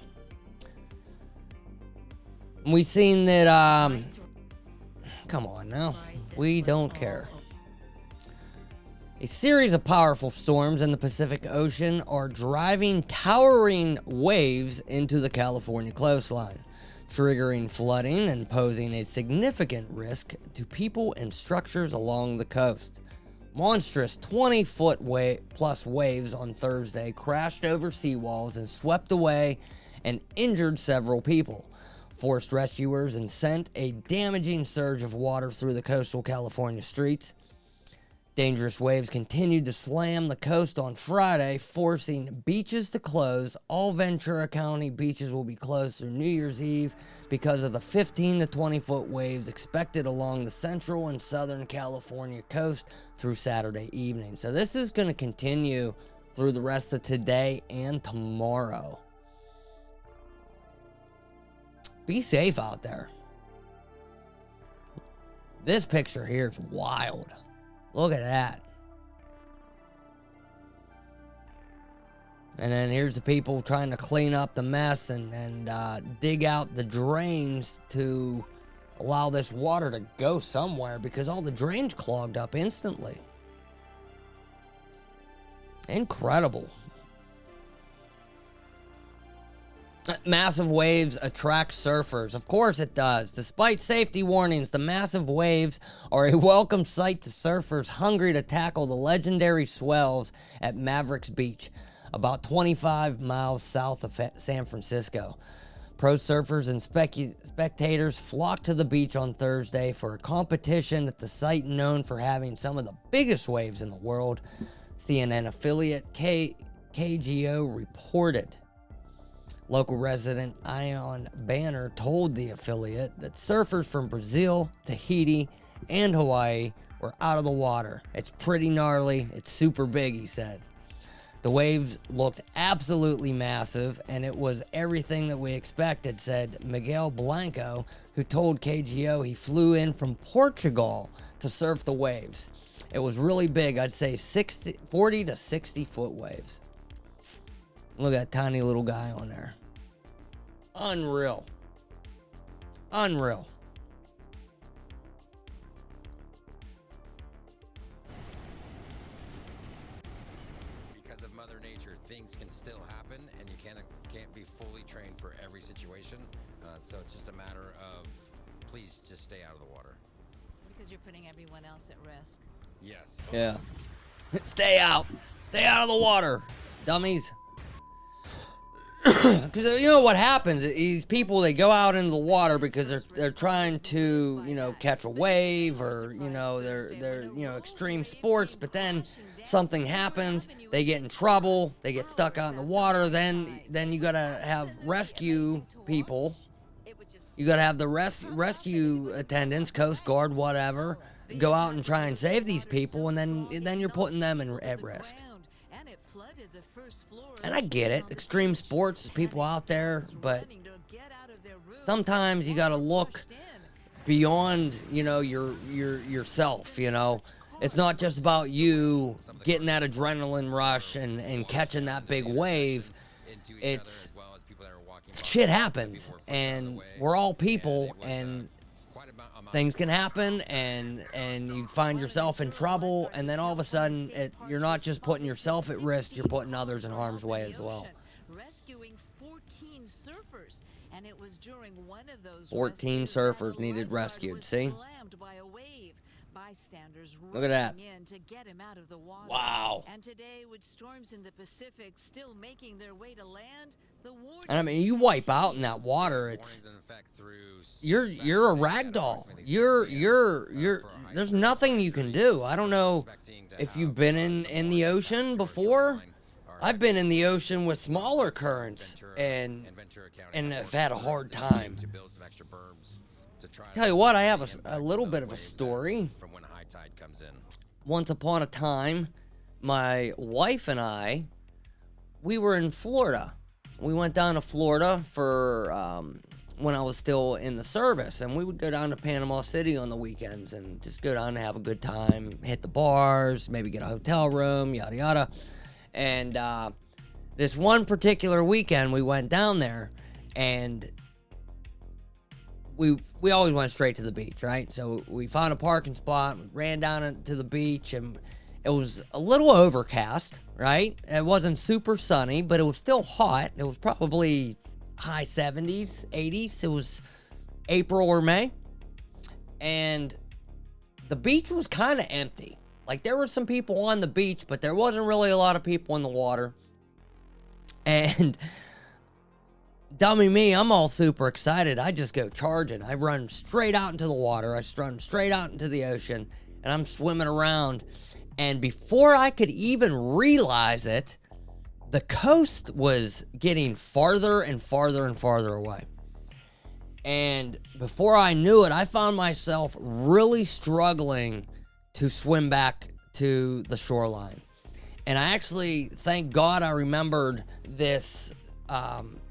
We seen that, come on now. We don't care. A series of powerful storms in the Pacific Ocean are driving towering waves into the California coastline, triggering flooding and posing a significant risk to people and structures along the coast. Monstrous 20-foot plus waves on Thursday crashed over seawalls and swept away and injured several people, forced rescuers, and sent a damaging surge of water through the coastal California streets. Dangerous waves continued to slam the coast on Friday, forcing beaches to close. All Ventura County beaches will be closed through New Year's Eve because of the 15 to 20-foot waves expected along the central and southern California coast through Saturday evening. So this is going to continue through the rest of today and tomorrow. Be safe out there. This picture here is wild. Look at that. And then here's the people trying to clean up the mess and dig out the drains to allow this water to go somewhere because all the drains clogged up instantly. Incredible. Massive waves attract surfers. Of course it does. Despite safety warnings, the massive waves are a welcome sight to surfers hungry to tackle the legendary swells at Mavericks Beach, about 25 miles south of San Francisco. Pro surfers and spectators flocked to the beach on Thursday for a competition at the site known for having some of the biggest waves in the world, CNN affiliate KGO reported. Local resident Ion Banner told the affiliate that surfers from Brazil, Tahiti, and Hawaii were out of the water. It's pretty gnarly. It's super big, he said. The waves looked absolutely massive, and it was everything that we expected, said Miguel Blanco, who told KGO he flew in from Portugal to surf the waves. It was really big. I'd say 40 to 60 foot waves. Look at that tiny little guy on there. Unreal. Unreal. Because of Mother Nature, things can still happen, and you can't be fully trained for every situation. So it's just a matter of, please just stay out of the water. Because you're putting everyone else at risk. Yes. Yeah. Stay out. Stay out of the water, dummies. Because you know what happens? These people, they go out into the water because they're trying to, you know, catch a wave or, you know, they're extreme sports. But then something happens, they get in trouble, they get stuck out in the water. Then you gotta have rescue people. You gotta have the rescue attendants, Coast Guard, whatever, go out and try and save these people, and then you're putting them at risk. And I get it, extreme sports, there's people out there, but sometimes you gotta look beyond, you know, yourself, you know. It's not just about you getting that adrenaline rush and catching that big wave. It's shit happens, and we're all people, and things can happen, and you find yourself in trouble, and then all of a sudden you're not just putting yourself at risk, you're putting others in harm's way as well. Rescuing 14 surfers, and it was during one of those 14 surfers needed rescued, see? Slammed by a wave. Bystanders Look at that. rushing in to get him out of the water. Wow. And today, with storms in the Pacific still making their way to land, the warden And I mean, you wipe out in that water, it's you're a rag doll. You're there's nothing you can do. I don't know if you've been in the ocean before. I've been in the ocean with smaller currents and have had a hard time. Tell you what, I have a little bit of a story. Once upon a time, my wife and I, we were in Florida. We went down to Florida for when I was still in the service, and we would go down to Panama City on the weekends and just go down and have a good time, hit the bars, maybe get a hotel room, yada yada. And this one particular weekend, we went down there, and we always went straight to the beach, right? So we found a parking spot, ran down to the beach, and it was a little overcast, right? It wasn't super sunny, but it was still hot. It was probably high 70s, 80s. It was April or May. And the beach was kind of empty. Like, there were some people on the beach, but there wasn't really a lot of people in the water. And dummy me, I'm all super excited. I just go charging. I run straight out into the water. I run straight out into the ocean, and I'm swimming around. And before I could even realize it, the coast was getting farther and farther and farther away. And before I knew it, I found myself really struggling to swim back to the shoreline. And I actually, thank God, I remembered this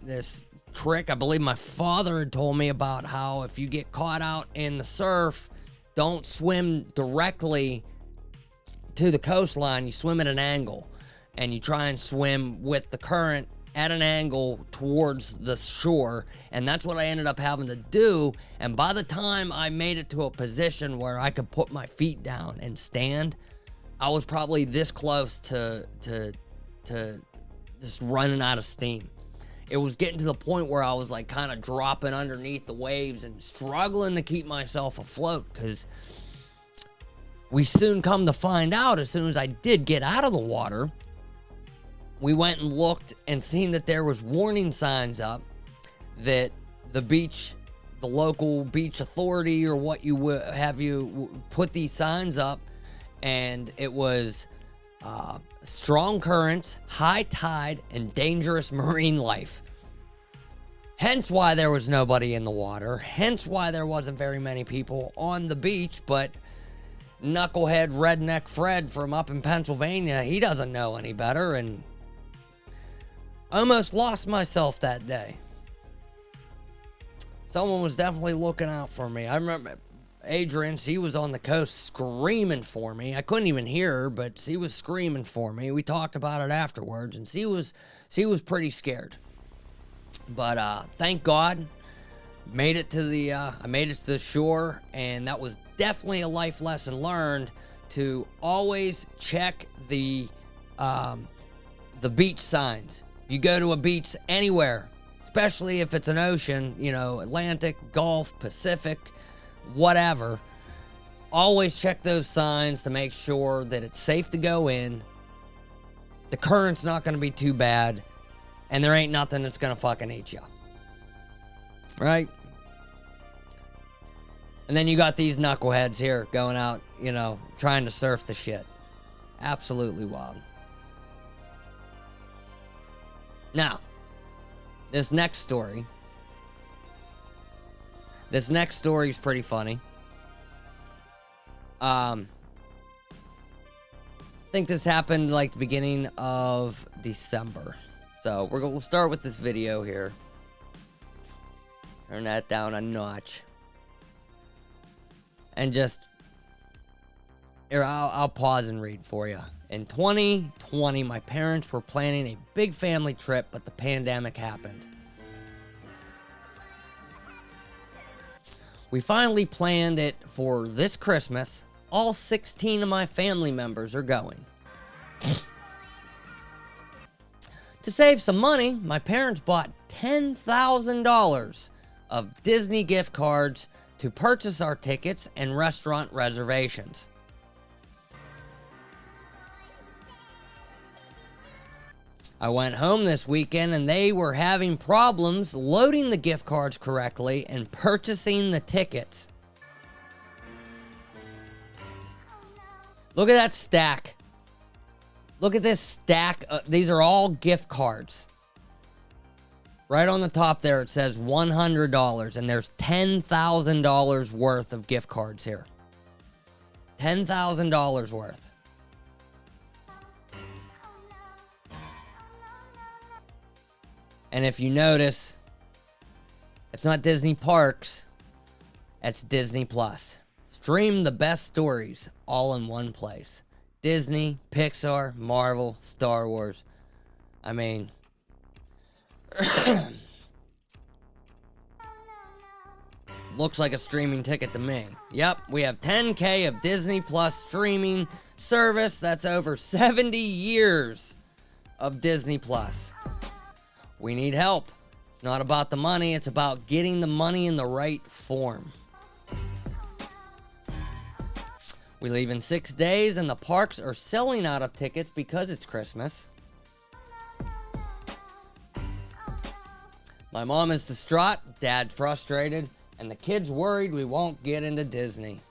this trick. I believe my father had told me about how if you get caught out in the surf, don't swim directly to the coastline. You swim at an angle, and you try and swim with the current at an angle towards the shore. And that's what I ended up having to do. And by the time I made it to a position where I could put my feet down and stand, I was probably this close to just running out of steam. It was getting to the point where I was like kind of dropping underneath the waves and struggling to keep myself afloat, because we soon come to find out, as soon as I did get out of the water, we went and looked and seen that there was warning signs up that the beach, the local beach authority or what you have you put these signs up, and it was strong currents, high tide, and dangerous marine life. Hence why there was nobody in the water. Hence why there wasn't very many people on the beach. But knucklehead redneck Fred from up in Pennsylvania, he doesn't know any better, and almost lost myself that day. Someone was definitely looking out for me. I remember Adrian, she was on the coast screaming for me. I couldn't even hear her, but she was screaming for me. We talked about it afterwards, and she was pretty scared. But thank God, made it to the I made it to the shore, and that was definitely a life lesson learned, to always check the beach signs. If you go to a beach anywhere, especially if it's an ocean, you know, Atlantic, Gulf, Pacific, whatever, always check those signs to make sure that it's safe to go in, the current's not going to be too bad, and there ain't nothing that's going to fucking eat you. Right? And then you got these knuckleheads here going out, you know, trying to surf the shit. Absolutely wild. Now, this next story is pretty funny. I think this happened like the beginning of December. So we'll start with this video here. Turn that down a notch. And just here, I'll pause and read for you. In 2020, my parents were planning a big family trip, but the pandemic happened. We finally planned it for this Christmas. All 16 of my family members are going. To save some money, my parents bought $10,000 of Disney gift cards to purchase our tickets and restaurant reservations. I went home this weekend and they were having problems loading the gift cards correctly and purchasing the tickets. Look at that stack. Look at this stack. These are all gift cards. Right on the top there, it says $100, and there's $10,000 worth of gift cards here. $10,000 worth. And if you notice, it's not Disney Parks, it's Disney Plus. Stream the best stories all in one place. Disney, Pixar, Marvel, Star Wars. I mean, looks like a streaming ticket to me. Yep, we have 10K of Disney Plus streaming service. That's over 70 years of Disney Plus. We need help. It's not about the money, it's about getting the money in the right form. We leave in 6 days and the parks are selling out of tickets because it's Christmas. My mom is distraught, dad frustrated, and the kids worried we won't get into Disney.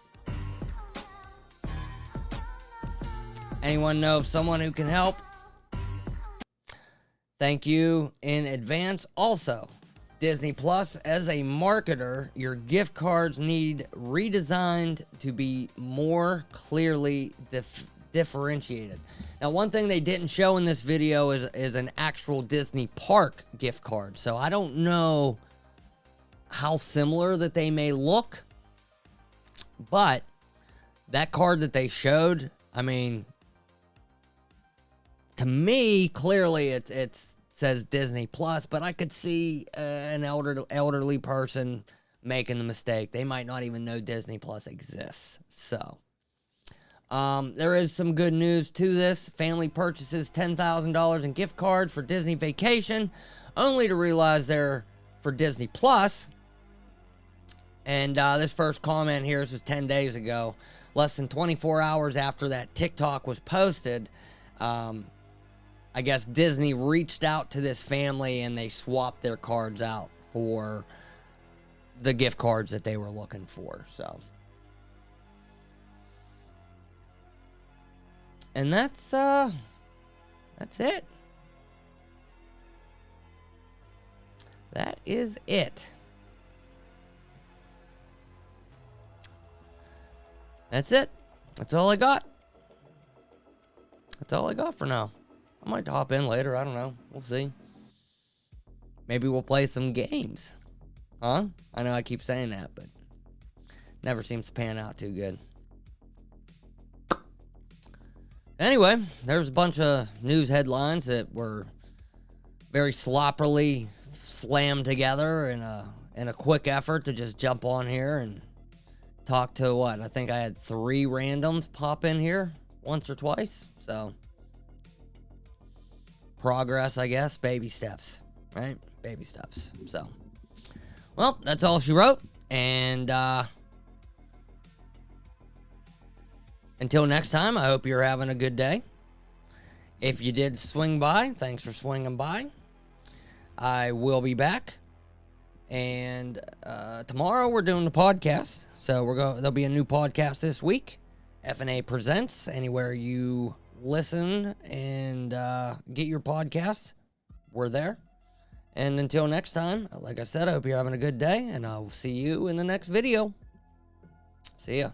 Anyone know of someone who can help? Thank you in advance. Also, Disney Plus, as a marketer, your gift cards need redesigned to be more clearly differentiated. Now, one thing they didn't show in this video is an actual Disney park gift card. So I don't know how similar that they may look, but that card that they showed, I mean, to me, clearly it says Disney Plus, but I could see an elderly person making the mistake. They might not even know Disney Plus exists. So there is some good news to this. Family purchases $10,000 in gift cards for Disney Vacation, only to realize they're for Disney Plus. And this first comment here, this was 10 days ago, less than 24 hours after that TikTok was posted. I guess Disney reached out to this family and they swapped their cards out for the gift cards that they were looking for. So, and that's it. That is it. That's it. That's all I got. That's all I got for now. I might hop in later. I don't know. We'll see. Maybe we'll play some games. Huh? I know I keep saying that, but never seems to pan out too good. Anyway, there's a bunch of news headlines that were very sloppily slammed together in a quick effort to just jump on here and talk to what? I think I had 3 randoms pop in here once or twice. So, progress, I guess. Baby steps, right? Baby steps. So, well, that's all she wrote. And until next time, I hope you're having a good day. If you did swing by, thanks for swinging by. I will be back. And tomorrow we're doing the podcast. So there'll be a new podcast this week. F&A Presents. Anywhere you listen and get your podcasts, we're there. And until next time, like I said, I hope you're having a good day, and I'll see you in the next video. See ya.